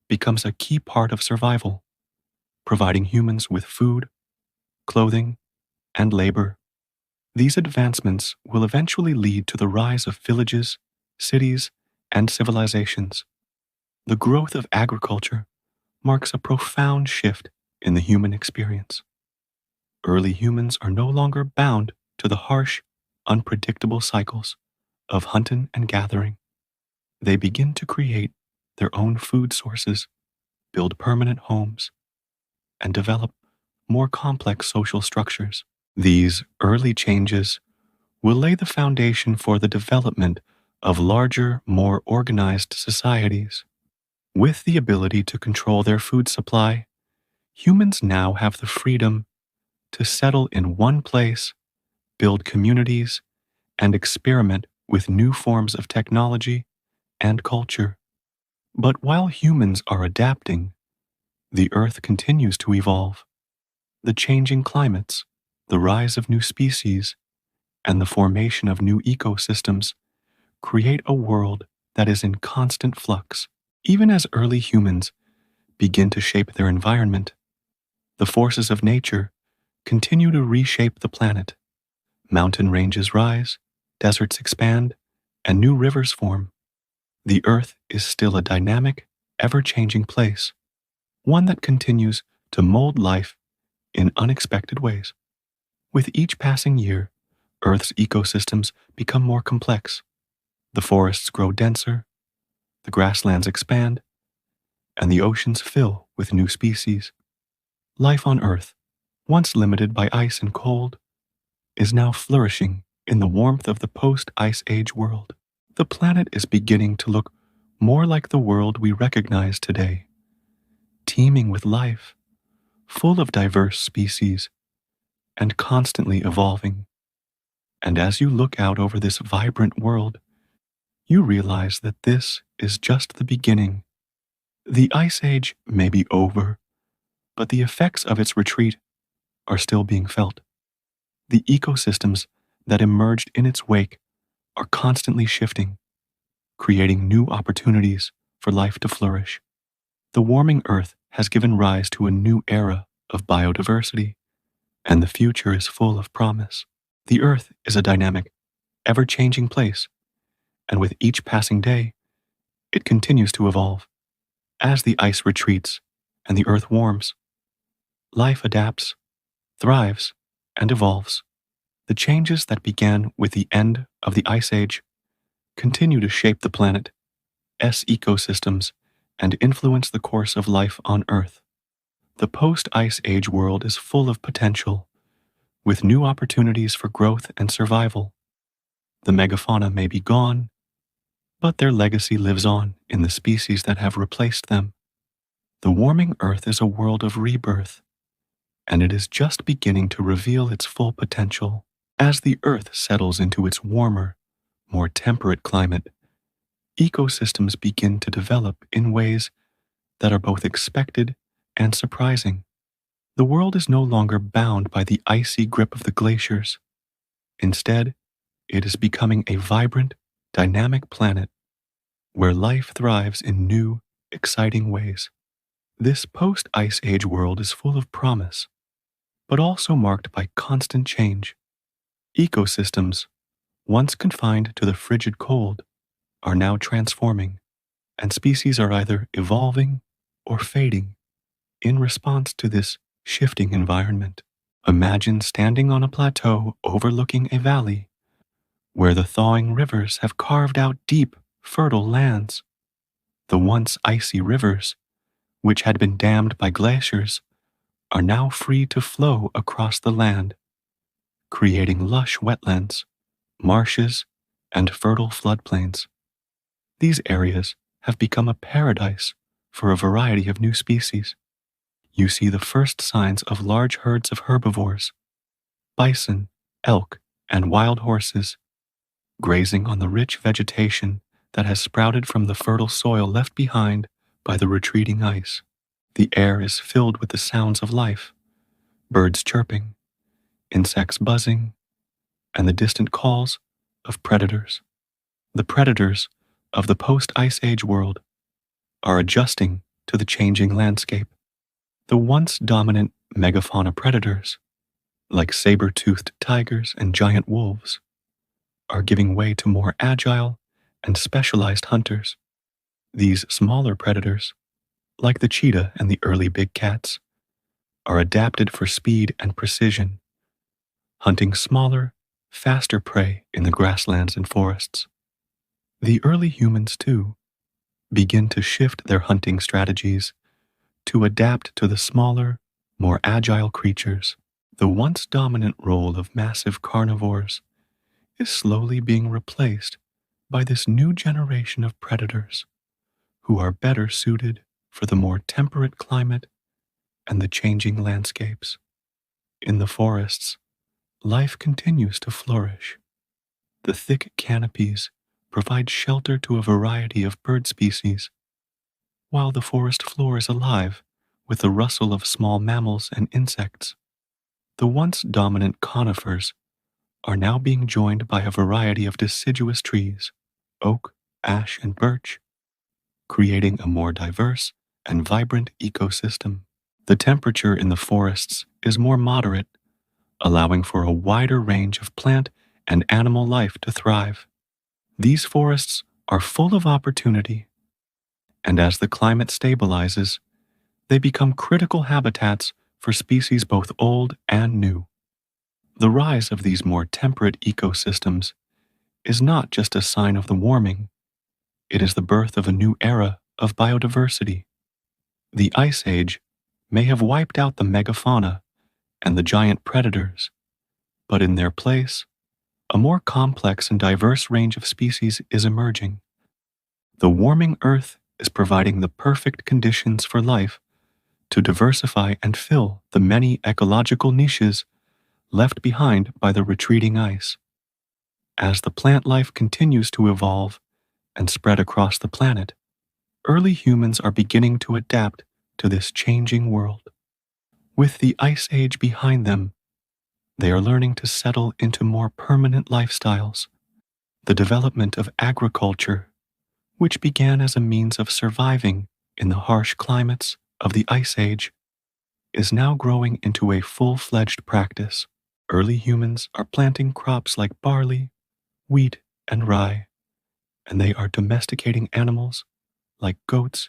becomes a key part of survival, providing humans with food, clothing, and labor. These advancements will eventually lead to the rise of villages, cities, and civilizations. The growth of agriculture marks a profound shift in the human experience. Early humans are no longer bound to the harsh, unpredictable cycles of hunting and gathering. They begin to create their own food sources, build permanent homes, and develop more complex social structures. These early changes will lay the foundation for the development of larger, more organized societies. With the ability to control their food supply, humans now have the freedom to settle in one place, build communities, and experiment with new forms of technology and culture. But while humans are adapting, the Earth continues to evolve. The changing climates, the rise of new species, and the formation of new ecosystems create a world that is in constant flux. Even as early humans begin to shape their environment, the forces of nature continue to reshape the planet. Mountain ranges rise, deserts expand, and new rivers form. The Earth is still a dynamic, ever-changing place, one that continues to mold life in unexpected ways. With each passing year, Earth's ecosystems become more complex. The forests grow denser, the grasslands expand, and the oceans fill with new species. Life on Earth, once limited by ice and cold, is now flourishing in the warmth of the post-Ice Age world. The planet is beginning to look more like the world we recognize today, teeming with life, full of diverse species, and constantly evolving. And as you look out over this vibrant world, you realize that this is just the beginning. The Ice Age may be over, but the effects of its retreat are still being felt. The ecosystems that emerged in its wake are constantly shifting, creating new opportunities for life to flourish. The warming Earth has given rise to a new era of biodiversity, and the future is full of promise. The Earth is a dynamic, ever-changing place, and with each passing day, it continues to evolve. As the ice retreats and the Earth warms, life adapts, thrives, and evolves. The changes that began with the end of the Ice Age continue to shape the planet's ecosystems and influence the course of life on Earth. The post-Ice Age world is full of potential, with new opportunities for growth and survival. The megafauna may be gone, but their legacy lives on in the species that have replaced them. The warming Earth is a world of rebirth, and it is just beginning to reveal its full potential. As the Earth settles into its warmer, more temperate climate, ecosystems begin to develop in ways that are both expected and surprising. The world is no longer bound by the icy grip of the glaciers. Instead, it is becoming a vibrant, dynamic planet where life thrives in new, exciting ways. This post-Ice Age world is full of promise, but also marked by constant change. Ecosystems, once confined to the frigid cold, are now transforming, and species are either evolving or fading in response to this shifting environment. Imagine standing on a plateau overlooking a valley where the thawing rivers have carved out deep, fertile lands. The once icy rivers, which had been dammed by glaciers, are now free to flow across the land, creating lush wetlands, marshes, and fertile floodplains. These areas have become a paradise for a variety of new species. You see the first signs of large herds of herbivores, bison, elk, and wild horses, grazing on the rich vegetation that has sprouted from the fertile soil left behind by the retreating ice. The air is filled with the sounds of life, birds chirping, insects buzzing, and the distant calls of predators. The predators of the post-Ice Age world are adjusting to the changing landscape. The once dominant megafauna predators, like saber-toothed tigers and giant wolves, are giving way to more agile and specialized hunters. These smaller predators, like the cheetah and the early big cats, are adapted for speed and precision, hunting smaller, faster prey in the grasslands and forests. The early humans, too, begin to shift their hunting strategies to adapt to the smaller, more agile creatures. The once dominant role of massive carnivores is slowly being replaced by this new generation of predators who are better suited for the more temperate climate and the changing landscapes. In the forests, life continues to flourish. The thick canopies provide shelter to a variety of bird species, while the forest floor is alive with the rustle of small mammals and insects. The once dominant conifers are now being joined by a variety of deciduous trees, oak, ash, and birch, creating a more diverse and vibrant ecosystem. The temperature in the forests is more moderate, allowing for a wider range of plant and animal life to thrive. These forests are full of opportunity, and as the climate stabilizes, they become critical habitats for species both old and new. The rise of these more temperate ecosystems is not just a sign of the warming, it is the birth of a new era of biodiversity. The Ice Age may have wiped out the megafauna and the giant predators, but in their place, a more complex and diverse range of species is emerging. The warming Earth is providing the perfect conditions for life to diversify and fill the many ecological niches left behind by the retreating ice. As the plant life continues to evolve and spread across the planet, early humans are beginning to adapt to this changing world. With the Ice Age behind them, they are learning to settle into more permanent lifestyles. The development of agriculture, which began as a means of surviving in the harsh climates of the Ice Age, is now growing into a full-fledged practice. Early humans are planting crops like barley, wheat, and rye, and they are domesticating animals like goats,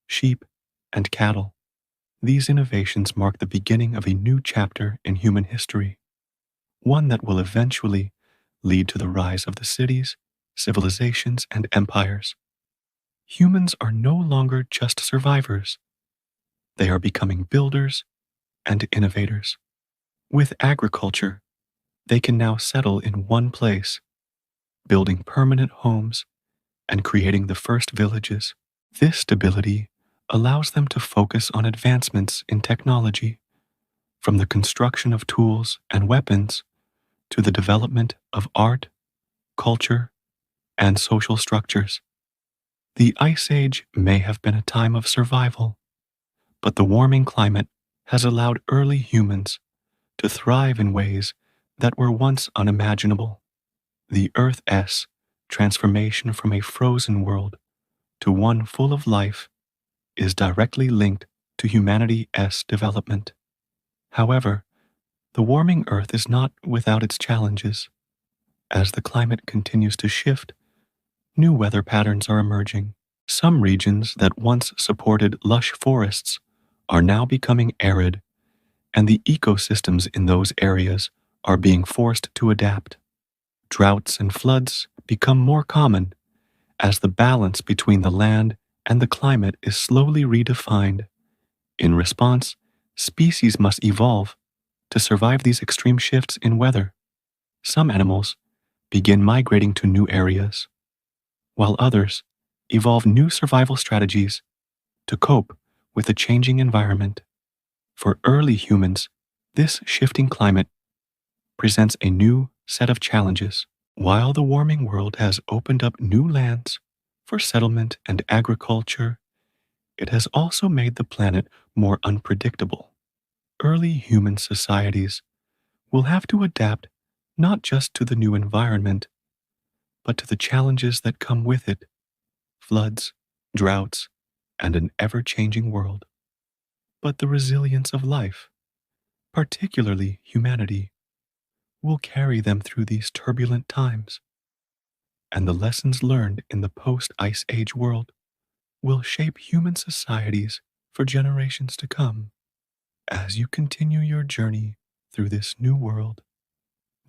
sheep, and cattle. These innovations mark the beginning of a new chapter in human history, one that will eventually lead to the rise of the cities, civilizations, and empires. Humans are no longer just survivors. They are becoming builders and innovators. With agriculture, they can now settle in one place, building permanent homes and creating the first villages. This stability allows them to focus on advancements in technology, from the construction of tools and weapons to the development of art, culture, and social structures. The Ice Age may have been a time of survival, but the warming climate has allowed early humans to thrive in ways that were once unimaginable. The Earth's transformation from a frozen world to one full of life is directly linked to humanity's development. However, the warming Earth is not without its challenges. As the climate continues to shift, new weather patterns are emerging. Some regions that once supported lush forests are now becoming arid, and the ecosystems in those areas are being forced to adapt. Droughts and floods become more common as the balance between the land and the climate is slowly redefined. In response, species must evolve to survive these extreme shifts in weather. Some animals begin migrating to new areas, while others evolve new survival strategies to cope with the changing environment. For early humans, this shifting climate presents a new set of challenges. While the warming world has opened up new lands for settlement and agriculture, it has also made the planet more unpredictable. Early human societies will have to adapt not just to the new environment, but to the challenges that come with it: floods, droughts, and an ever-changing world. But the resilience of life, particularly humanity, will carry them through these turbulent times, and the lessons learned in the post-Ice Age world will shape human societies for generations to come. As you continue your journey through this new world,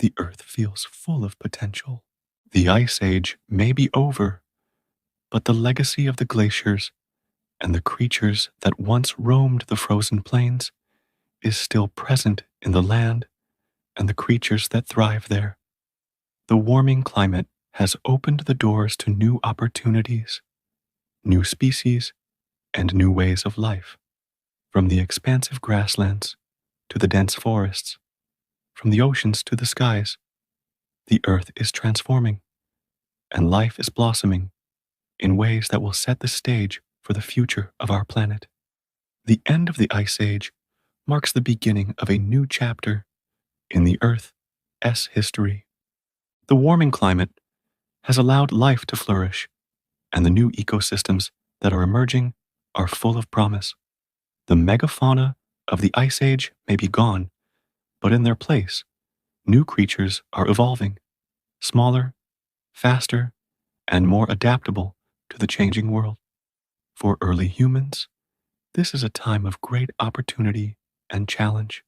the Earth feels full of potential. The Ice Age may be over, but the legacy of the glaciers and the creatures that once roamed the frozen plains is still present in the land and the creatures that thrive there. The warming climate has opened the doors to new opportunities, new species, and new ways of life. From the expansive grasslands to the dense forests, from the oceans to the skies, the Earth is transforming, and life is blossoming in ways that will set the stage for the future of our planet. The end of the Ice Age marks the beginning of a new chapter in the Earth's history. The warming climate has allowed life to flourish, and the new ecosystems that are emerging are full of promise. The megafauna of the Ice Age may be gone, but in their place, new creatures are evolving, smaller, faster, and more adaptable to the changing world. For early humans, this is a time of great opportunity and challenge.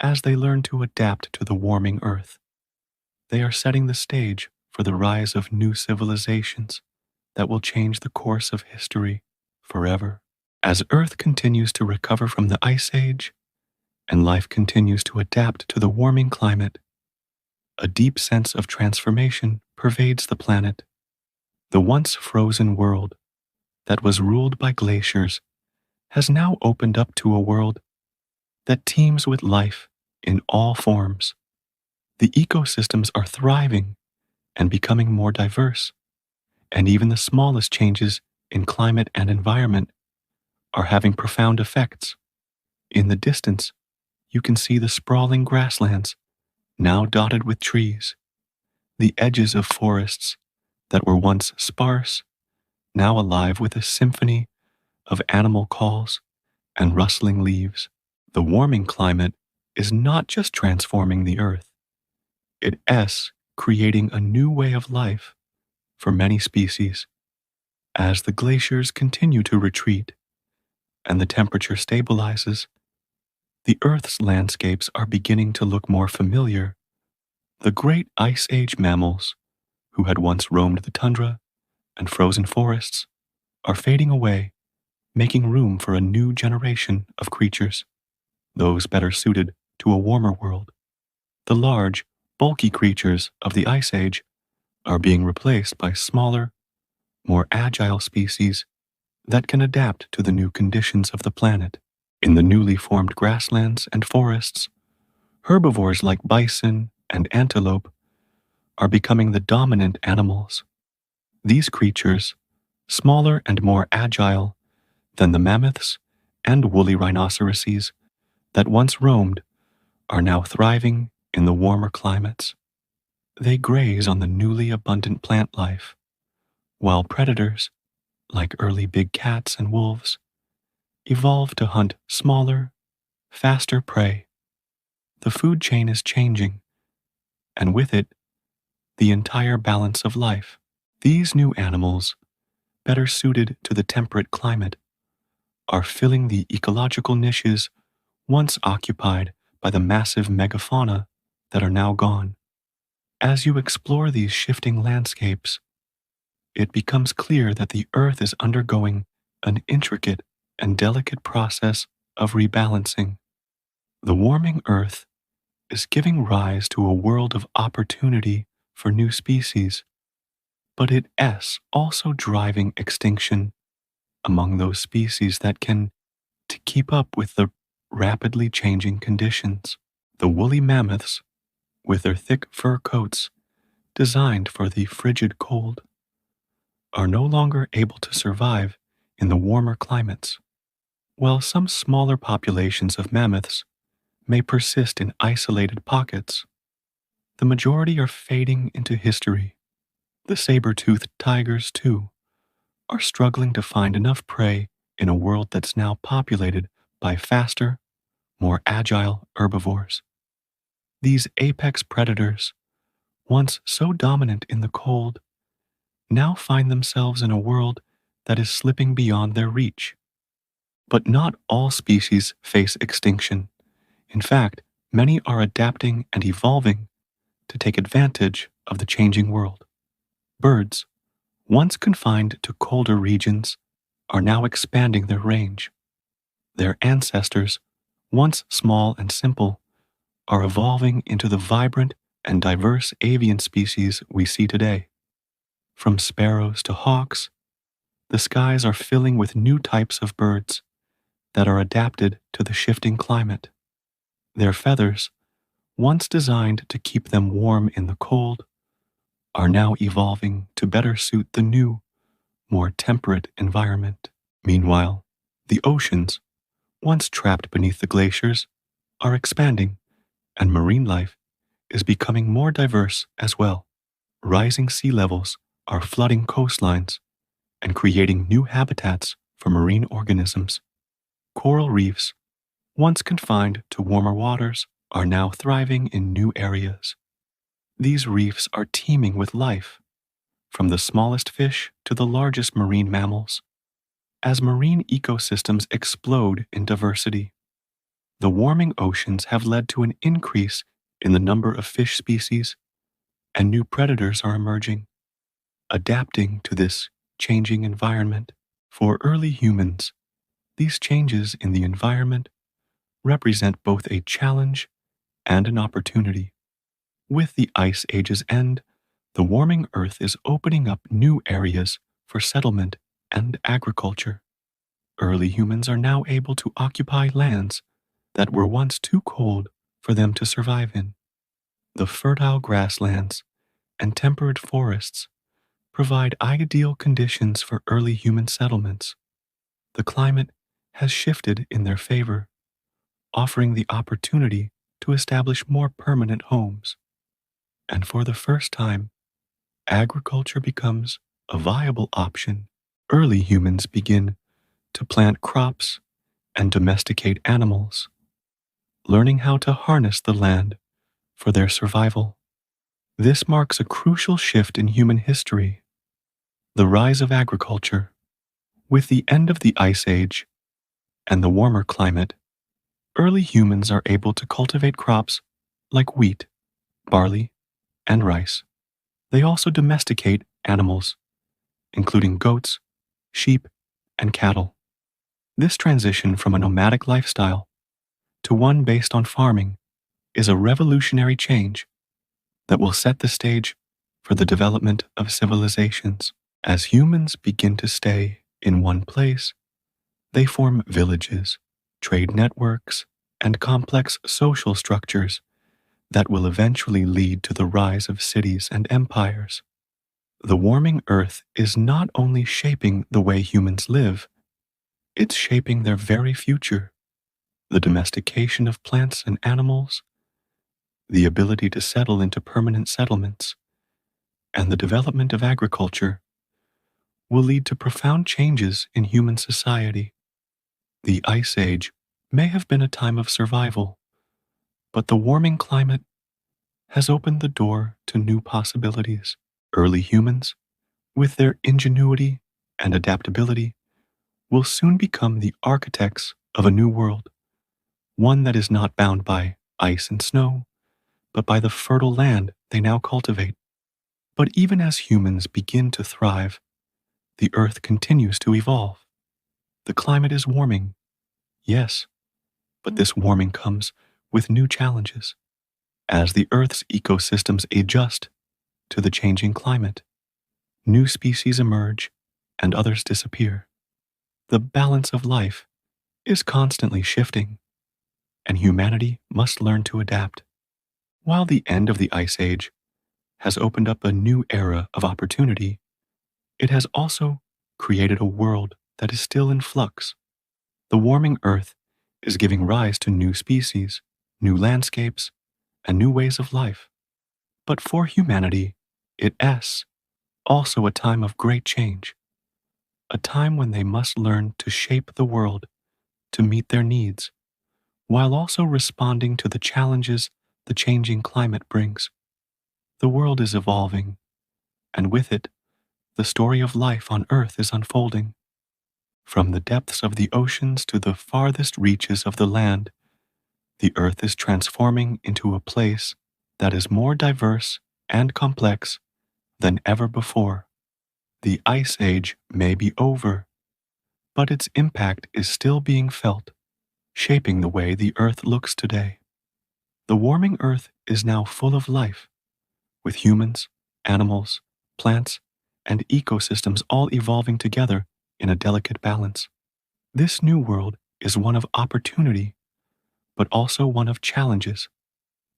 as they learn to adapt to the warming Earth. They are setting the stage for the rise of new civilizations that will change the course of history forever. As Earth continues to recover from the Ice Age and life continues to adapt to the warming climate, a deep sense of transformation pervades the planet. The once frozen world that was ruled by glaciers has now opened up to a world that teems with life in all forms. The ecosystems are thriving and becoming more diverse, and even the smallest changes in climate and environment are having profound effects. In the distance, you can see the sprawling grasslands, now dotted with trees, the edges of forests that were once sparse, now alive with a symphony of animal calls and rustling leaves. The warming climate is not just transforming the earth, it is creating a new way of life for many species. As the glaciers continue to retreat and the temperature stabilizes, the Earth's landscapes are beginning to look more familiar. The great Ice Age mammals, who had once roamed the tundra and frozen forests, are fading away, making room for a new generation of creatures, those better suited to a warmer world. The large, bulky creatures of the Ice Age are being replaced by smaller, more agile species that can adapt to the new conditions of the planet. In the newly formed grasslands and forests, herbivores like bison and antelope are becoming the dominant animals. These creatures, smaller and more agile than the mammoths and woolly rhinoceroses that once roamed, are now thriving in the warmer climates. They graze on the newly abundant plant life, while predators, like early big cats and wolves, evolve to hunt smaller, faster prey. The food chain is changing, and with it, the entire balance of life. These new animals, better suited to the temperate climate, are filling the ecological niches once occupied by the massive megafauna that are now gone. As you explore these shifting landscapes, it becomes clear that the Earth is undergoing an intricate and delicate process of rebalancing. The warming Earth is giving rise to a world of opportunity for new species, but it is also driving extinction among those species that can to keep up with the rapidly changing conditions. The woolly mammoths, with their thick fur coats designed for the frigid cold, are no longer able to survive in the warmer climates, while some smaller populations of mammoths may persist in isolated pockets. The majority are fading into history. The saber-toothed tigers, too, are struggling to find enough prey in a world that's now populated by faster, more agile herbivores. These apex predators, once so dominant in the cold, now find themselves in a world that is slipping beyond their reach. But not all species face extinction. In fact, many are adapting and evolving to take advantage of the changing world. Birds, once confined to colder regions, are now expanding their range. Their ancestors, once small and simple, are evolving into the vibrant and diverse avian species we see today. From sparrows to hawks, the skies are filling with new types of birds that are adapted to the shifting climate. Their feathers, once designed to keep them warm in the cold, are now evolving to better suit the new, more temperate environment. Meanwhile, the oceans, once trapped beneath the glaciers, are expanding, and marine life is becoming more diverse as well. Rising sea levels are flooding coastlines and creating new habitats for marine organisms. Coral reefs, once confined to warmer waters, are now thriving in new areas. These reefs are teeming with life, from the smallest fish to the largest marine mammals. As marine ecosystems explode in diversity, The warming oceans have led to an increase in the number of fish species, and new predators are emerging, adapting to this changing environment. For early humans, these changes in the environment represent both a challenge and an opportunity. With the Ice Age's end, the warming Earth is opening up new areas for settlement and agriculture. Early humans are now able to occupy lands that were once too cold for them to survive in. The fertile grasslands and temperate forests provide ideal conditions for early human settlements. The climate has shifted in their favor, offering the opportunity to establish more permanent homes. And for the first time, agriculture becomes a viable option. Early humans begin to plant crops and domesticate animals, learning how to harness the land for their survival. This marks a crucial shift in human history. The rise of agriculture. With the end of the Ice Age and the warmer climate, early humans are able to cultivate crops like wheat, barley, and rice. They also domesticate animals, including goats, sheep, and cattle. This transition from a nomadic lifestyle to one based on farming is a revolutionary change that will set the stage for the development of civilizations. As humans begin to stay in one place, they form villages, trade networks, and complex social structures that will eventually lead to the rise of cities and empires. The warming Earth is not only shaping the way humans live, it's shaping their very future. The domestication of plants and animals, the ability to settle into permanent settlements, and the development of agriculture will lead to profound changes in human society. The Ice Age may have been a time of survival, but the warming climate has opened the door to new possibilities. Early humans, with their ingenuity and adaptability, will soon become the architects of a new world, one that is not bound by ice and snow, but by the fertile land they now cultivate. But even as humans begin to thrive, the Earth continues to evolve. The climate is warming, yes, but this warming comes with new challenges. As the Earth's ecosystems adjust to the changing climate, new species emerge and others disappear. The balance of life is constantly shifting, and humanity must learn to adapt. While the end of the Ice Age has opened up a new era of opportunity, it has also created a world that is still in flux. The warming Earth is giving rise to new species, new landscapes, and new ways of life. But for humanity, it is also a time of great change, a time when they must learn to shape the world to meet their needs, while also responding to the challenges the changing climate brings. The world is evolving, and with it, the story of life on Earth is unfolding. From the depths of the oceans to the farthest reaches of the land, the Earth is transforming into a place that is more diverse and complex than ever before. The Ice Age may be over, but its impact is still being felt, shaping the way the Earth looks today. The warming Earth is now full of life, with humans, animals, plants, and ecosystems all evolving together in a delicate balance. This new world is one of opportunity, but also one of challenges.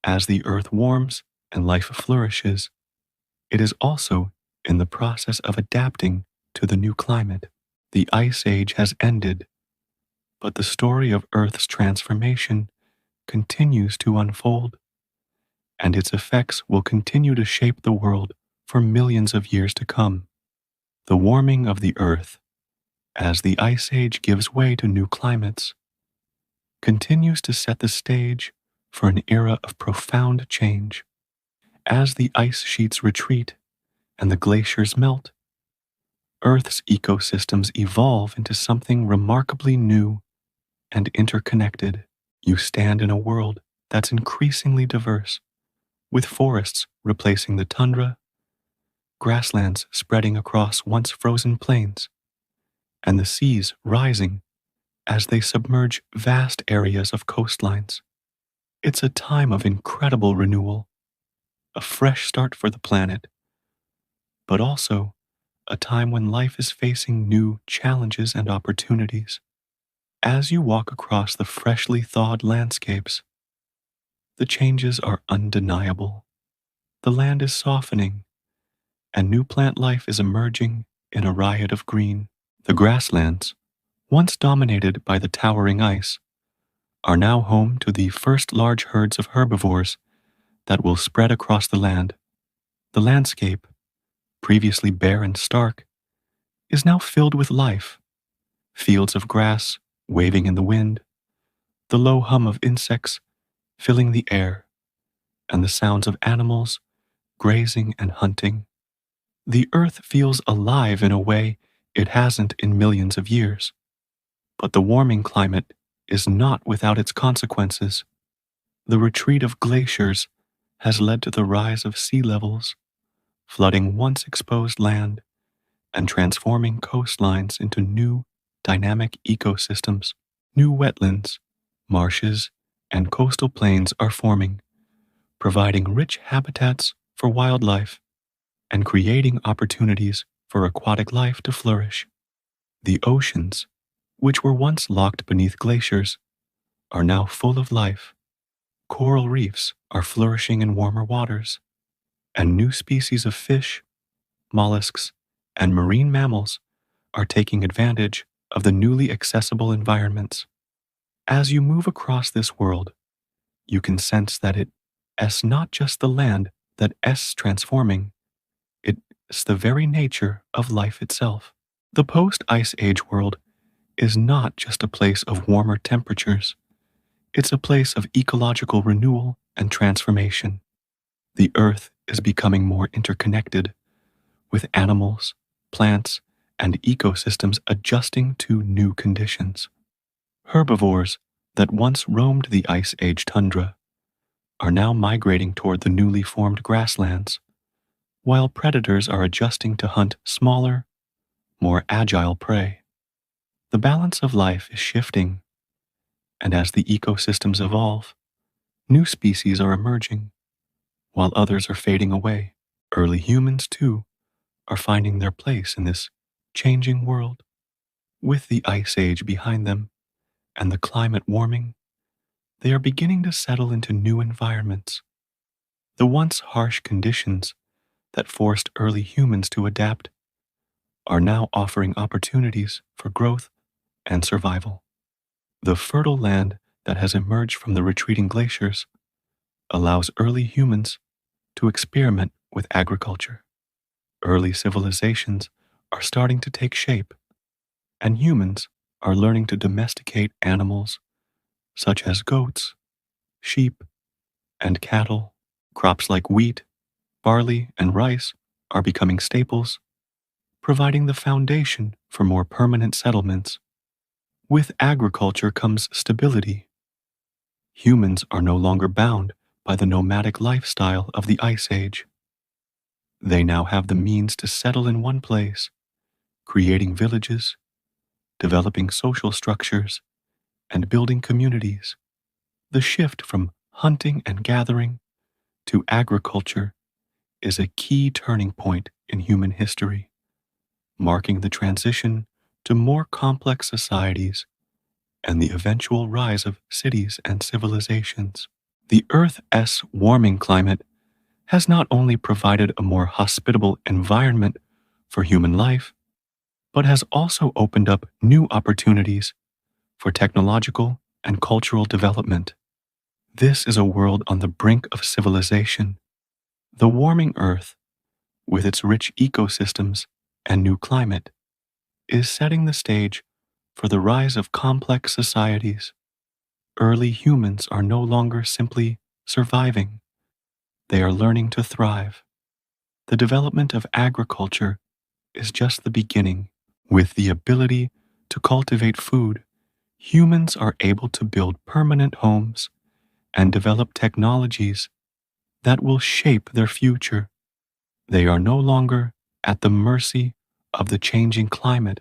As the Earth warms and life flourishes, it is also in the process of adapting to the new climate. The Ice Age has ended, but the story of Earth's transformation continues to unfold, and its effects will continue to shape the world for millions of years to come. The warming of the Earth, as the Ice Age gives way to new climates, continues to set the stage for an era of profound change. As the ice sheets retreat and the glaciers melt, Earth's ecosystems evolve into something remarkably new and interconnected. You stand in a world that's increasingly diverse, with forests replacing the tundra, grasslands spreading across once frozen plains, and the seas rising as they submerge vast areas of coastlines. It's a time of incredible renewal, a fresh start for the planet, but also a time when life is facing new challenges and opportunities. As you walk across the freshly thawed landscapes, the changes are undeniable. The land is softening, and new plant life is emerging in a riot of green. The grasslands, once dominated by the towering ice, are now home to the first large herds of herbivores that will spread across the land. The landscape, previously bare and stark, is now filled with life. Fields of grass waving in the wind, the low hum of insects filling the air, and the sounds of animals grazing and hunting. The earth feels alive in a way it hasn't in millions of years. But the warming climate is not without its consequences. The retreat of glaciers has led to the rise of sea levels, flooding once exposed land and transforming coastlines into new, dynamic ecosystems. New wetlands, marshes, and coastal plains are forming, providing rich habitats for wildlife and creating opportunities for aquatic life to flourish. The oceans, which were once locked beneath glaciers, are now full of life. Coral reefs are flourishing in warmer waters, and new species of fish, mollusks, and marine mammals are taking advantage of the newly accessible environments. As you move across this world, you can sense that it's not just the land that is transforming, it's the very nature of life itself. The post-Ice Age world is not just a place of warmer temperatures, it's a place of ecological renewal and transformation. The Earth is becoming more interconnected, with animals, plants, and ecosystems adjusting to new conditions. Herbivores that once roamed the Ice Age tundra are now migrating toward the newly formed grasslands, while predators are adjusting to hunt smaller, more agile prey. The balance of life is shifting, and as the ecosystems evolve, new species are emerging, while others are fading away. Early humans, too, are finding their place in this changing world. With the Ice Age behind them and the climate warming, they are beginning to settle into new environments. The once harsh conditions that forced early humans to adapt are now offering opportunities for growth and survival. The fertile land that has emerged from the retreating glaciers allows early humans to experiment with agriculture. Early civilizations are starting to take shape, and humans are learning to domesticate animals such as goats, sheep, and cattle. Crops like wheat, barley, and rice are becoming staples, providing the foundation for more permanent settlements. With agriculture comes stability. Humans are no longer bound by the nomadic lifestyle of the Ice Age. They now have the means to settle in one place, creating villages, developing social structures, and building communities. The shift from hunting and gathering to agriculture is a key turning point in human history, marking the transition to more complex societies and the eventual rise of cities and civilizations. The Earth's warming climate has not only provided a more hospitable environment for human life, but has also opened up new opportunities for technological and cultural development. This is a world on the brink of civilization. The warming Earth, with its rich ecosystems and new climate, is setting the stage for the rise of complex societies. Early humans are no longer simply surviving, they are learning to thrive. The development of agriculture is just the beginning. With the ability to cultivate food humans are able to build permanent homes and develop technologies that will shape their future. They are no longer at the mercy of the changing climate.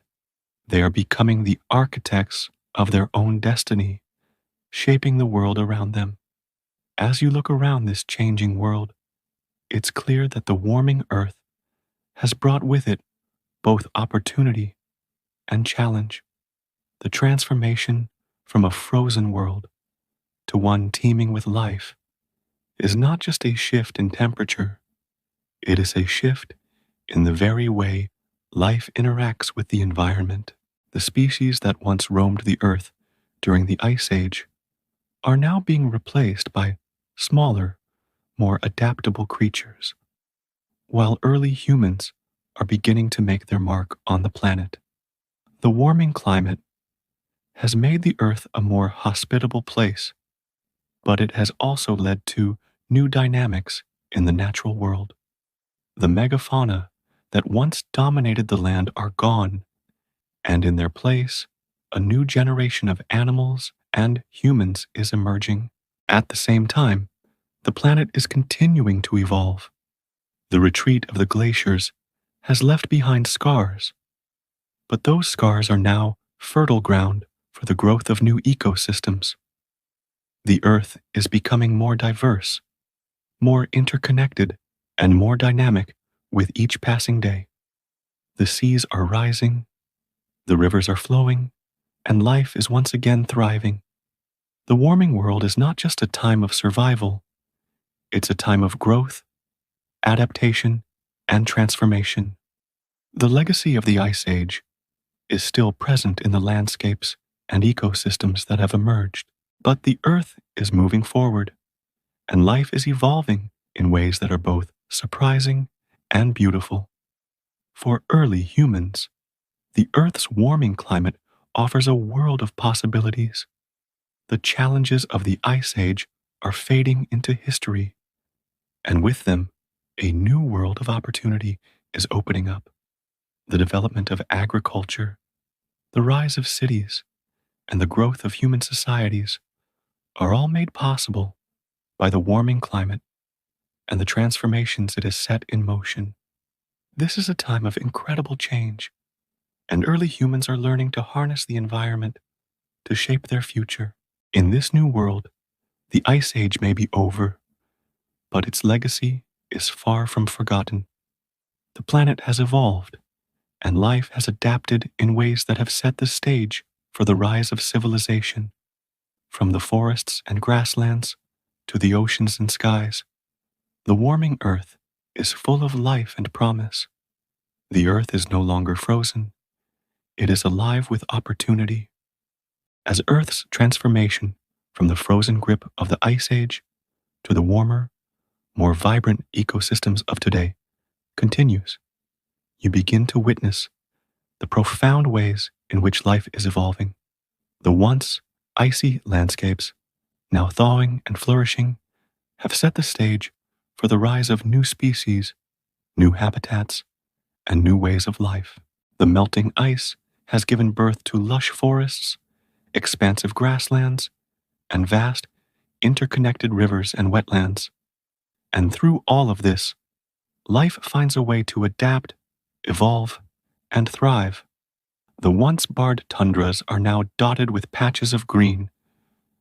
They are becoming the architects of their own destiny, shaping the world around them. As you look around this changing world, it's clear that the warming Earth has brought with it both opportunity and challenge. The transformation from a frozen world to one teeming with life is not just a shift in temperature, it is a shift in the very way life interacts with the environment. The species that once roamed the Earth during the Ice Age are now being replaced by smaller, more adaptable creatures, while early humans are beginning to make their mark on the planet. The warming climate has made the Earth a more hospitable place, but it has also led to new dynamics in the natural world. The megafauna that once dominated the land are gone, and in their place, a new generation of animals and humans is emerging. At the same time, the planet is continuing to evolve. The retreat of the glaciers has left behind scars, but those scars are now fertile ground for the growth of new ecosystems. The Earth is becoming more diverse, more interconnected, and more dynamic with each passing day. The seas are rising, the rivers are flowing, and life is once again thriving. The warming world is not just a time of survival, it's a time of growth, adaptation, and transformation. The legacy of the Ice Age is still present in the landscapes and ecosystems that have emerged, but the Earth is moving forward, and life is evolving in ways that are both surprising and beautiful. For early humans, the Earth's warming climate offers a world of possibilities. The challenges of the Ice Age are fading into history, and with them, a new world of opportunity is opening up. The development of agriculture, the rise of cities, and the growth of human societies are all made possible by the warming climate and the transformations it has set in motion. This is a time of incredible change, and early humans are learning to harness the environment to shape their future. In this new world, the Ice Age may be over, but its legacy is far from forgotten. The planet has evolved, and life has adapted in ways that have set the stage for the rise of civilization. From the forests and grasslands to the oceans and skies, the warming Earth is full of life and promise. The Earth is no longer frozen, it is alive with opportunity. As Earth's transformation from the frozen grip of the Ice Age to the warmer, more vibrant ecosystems of today continues, you begin to witness the profound ways in which life is evolving. The once icy landscapes, now thawing and flourishing, have set the stage for the rise of new species, new habitats, and new ways of life. The melting ice has given birth to lush forests, expansive grasslands, and vast, interconnected rivers and wetlands. And through all of this, life finds a way to adapt, evolve, and thrive. The once barred tundras are now dotted with patches of green,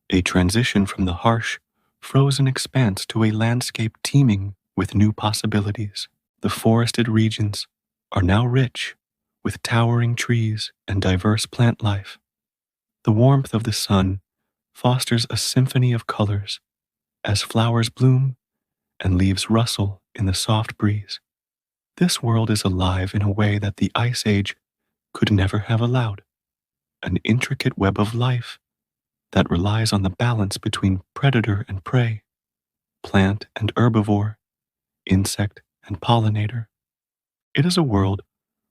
a transition from the harsh, frozen expanse to a landscape teeming with new possibilities. The forested regions are now rich with towering trees and diverse plant life. The warmth of the sun fosters a symphony of colors as flowers bloom and leaves rustle in the soft breeze. This world is alive in a way that the Ice Age could never have allowed, an intricate web of life that relies on the balance between predator and prey, plant and herbivore, insect and pollinator. It is a world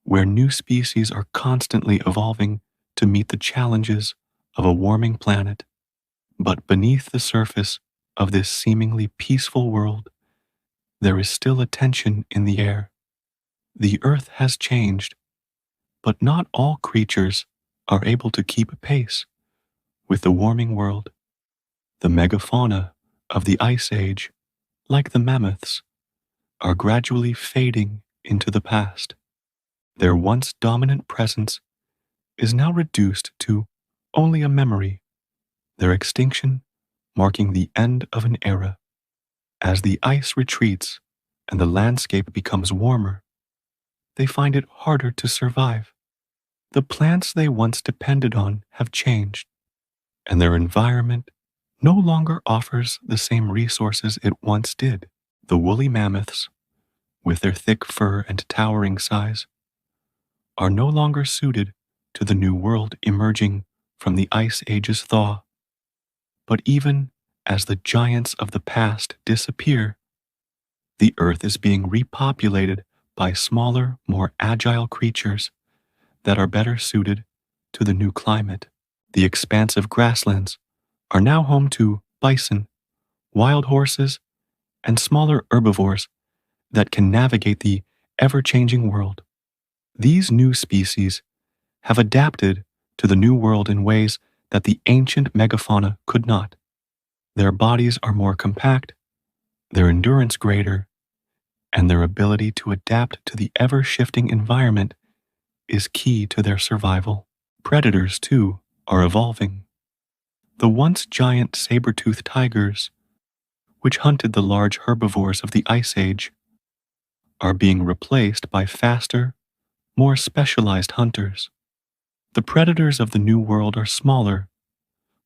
where new species are constantly evolving to meet the challenges of a warming planet. But beneath the surface of this seemingly peaceful world, there is still a tension in the air. The Earth has changed, but not all creatures are able to keep pace With the warming world, the megafauna of the Ice Age, like the mammoths, are gradually fading into the past. Their once dominant presence is now reduced to only a memory, their extinction marking the end of an era. As the ice retreats and the landscape becomes warmer, they find it harder to survive. The plants they once depended on have changed, and their environment no longer offers the same resources it once did. The woolly mammoths, with their thick fur and towering size, are no longer suited to the new world emerging from the Ice Age's thaw. But even as the giants of the past disappear, the earth is being repopulated by smaller, more agile creatures that are better suited to the new climate. The expansive grasslands are now home to bison, wild horses, and smaller herbivores that can navigate the ever-changing world. These new species have adapted to the new world in ways that the ancient megafauna could not. Their bodies are more compact, their endurance greater, and their ability to adapt to the ever-shifting environment is key to their survival. Predators, too, are evolving. The once giant saber-toothed tigers, which hunted the large herbivores of the Ice Age, are being replaced by faster, more specialized hunters. The predators of the New World are smaller,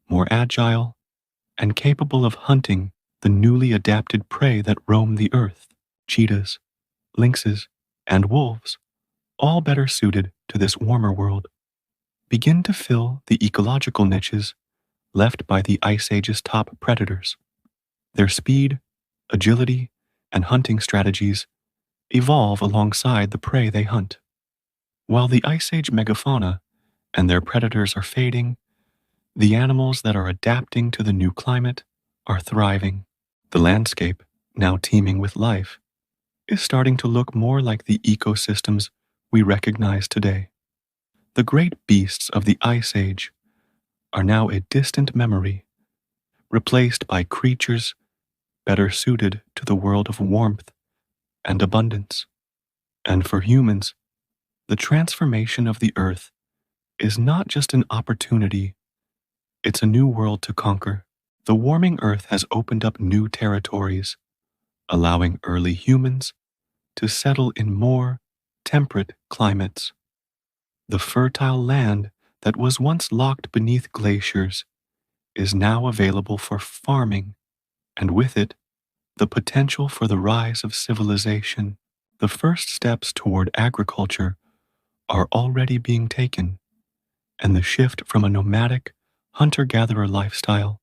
more agile, and capable of hunting the newly adapted prey that roam the earth. Cheetahs, lynxes, and wolves, all better suited to this warmer world, begin to fill the ecological niches left by the Ice Age's top predators. Their speed, agility, and hunting strategies evolve alongside the prey they hunt. While the Ice Age megafauna and their predators are fading, the animals that are adapting to the new climate are thriving. The landscape, now teeming with life, is starting to look more like the ecosystems we recognize today. The great beasts of the Ice Age are now a distant memory, replaced by creatures better suited to the world of warmth and abundance. And for humans, the transformation of the earth is not just an opportunity, it's a new world to conquer. The warming earth has opened up new territories, allowing early humans to settle in more temperate climates. The fertile land that was once locked beneath glaciers is now available for farming, and with it, the potential for the rise of civilization. The first steps toward agriculture are already being taken, and the shift from a nomadic, hunter-gatherer lifestyle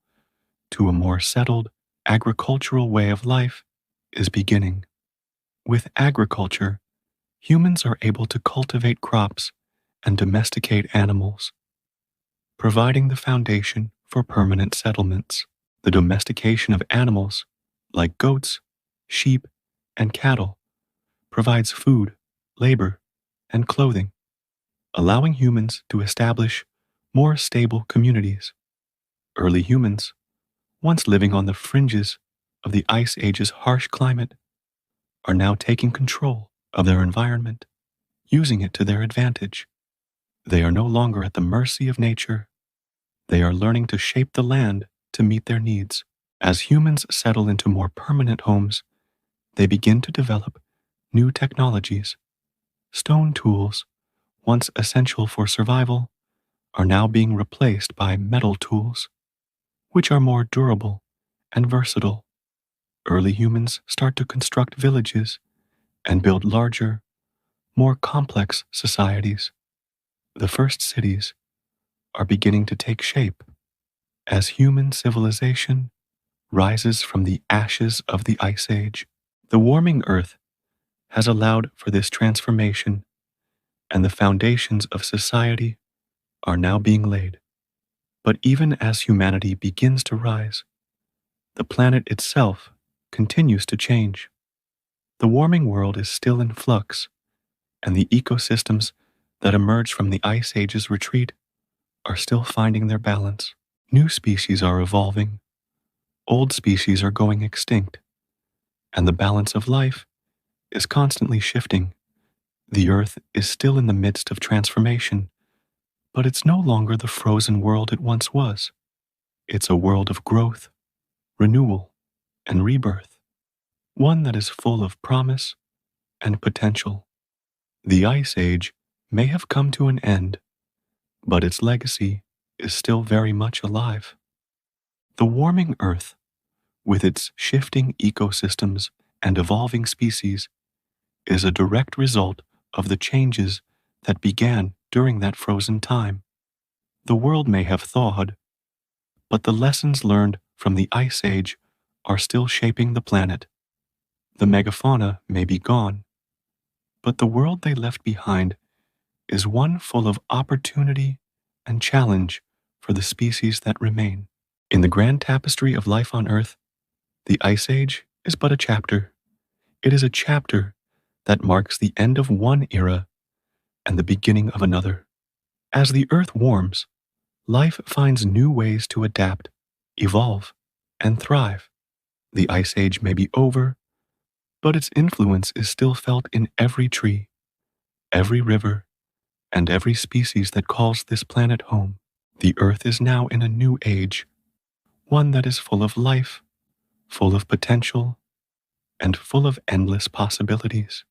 to a more settled, agricultural way of life is beginning. With agriculture, humans are able to cultivate crops and domesticate animals, providing the foundation for permanent settlements. The domestication of animals, like goats, sheep, and cattle, provides food, labor, and clothing, allowing humans to establish more stable communities. Early humans, once living on the fringes of the Ice Age's harsh climate, are now taking control of their environment, using it to their advantage. They are no longer at the mercy of nature. They are learning to shape the land to meet their needs. As humans settle into more permanent homes, they begin to develop new technologies. Stone tools, once essential for survival, are now being replaced by metal tools, which are more durable and versatile. Early humans start to construct villages and build larger, more complex societies. The first cities are beginning to take shape as human civilization rises from the ashes of the Ice Age. The warming Earth has allowed for this transformation, and the foundations of society are now being laid. But even as humanity begins to rise, the planet itself continues to change. The warming world is still in flux, and the ecosystems that emerged from the Ice Age's retreat are still finding their balance. New species are evolving, old species are going extinct, and the balance of life is constantly shifting. The Earth is still in the midst of transformation, but it's no longer the frozen world it once was. It's a world of growth, renewal, and rebirth, one that is full of promise and potential. The Ice Age may have come to an end, but its legacy is still very much alive. The warming Earth, with its shifting ecosystems and evolving species, is a direct result of the changes that began during that frozen time. The world may have thawed, but the lessons learned from the Ice Age are still shaping the planet. The megafauna may be gone, but the world they left behind is one full of opportunity and challenge for the species that remain. In the grand tapestry of life on Earth, the Ice Age is but a chapter. It is a chapter that marks the end of one era and the beginning of another. As the Earth warms, life finds new ways to adapt, evolve, and thrive. The Ice Age may be over, but its influence is still felt in every tree, every river, and every species that calls this planet home. The Earth is now in a new age, one that is full of life, full of potential, and full of endless possibilities.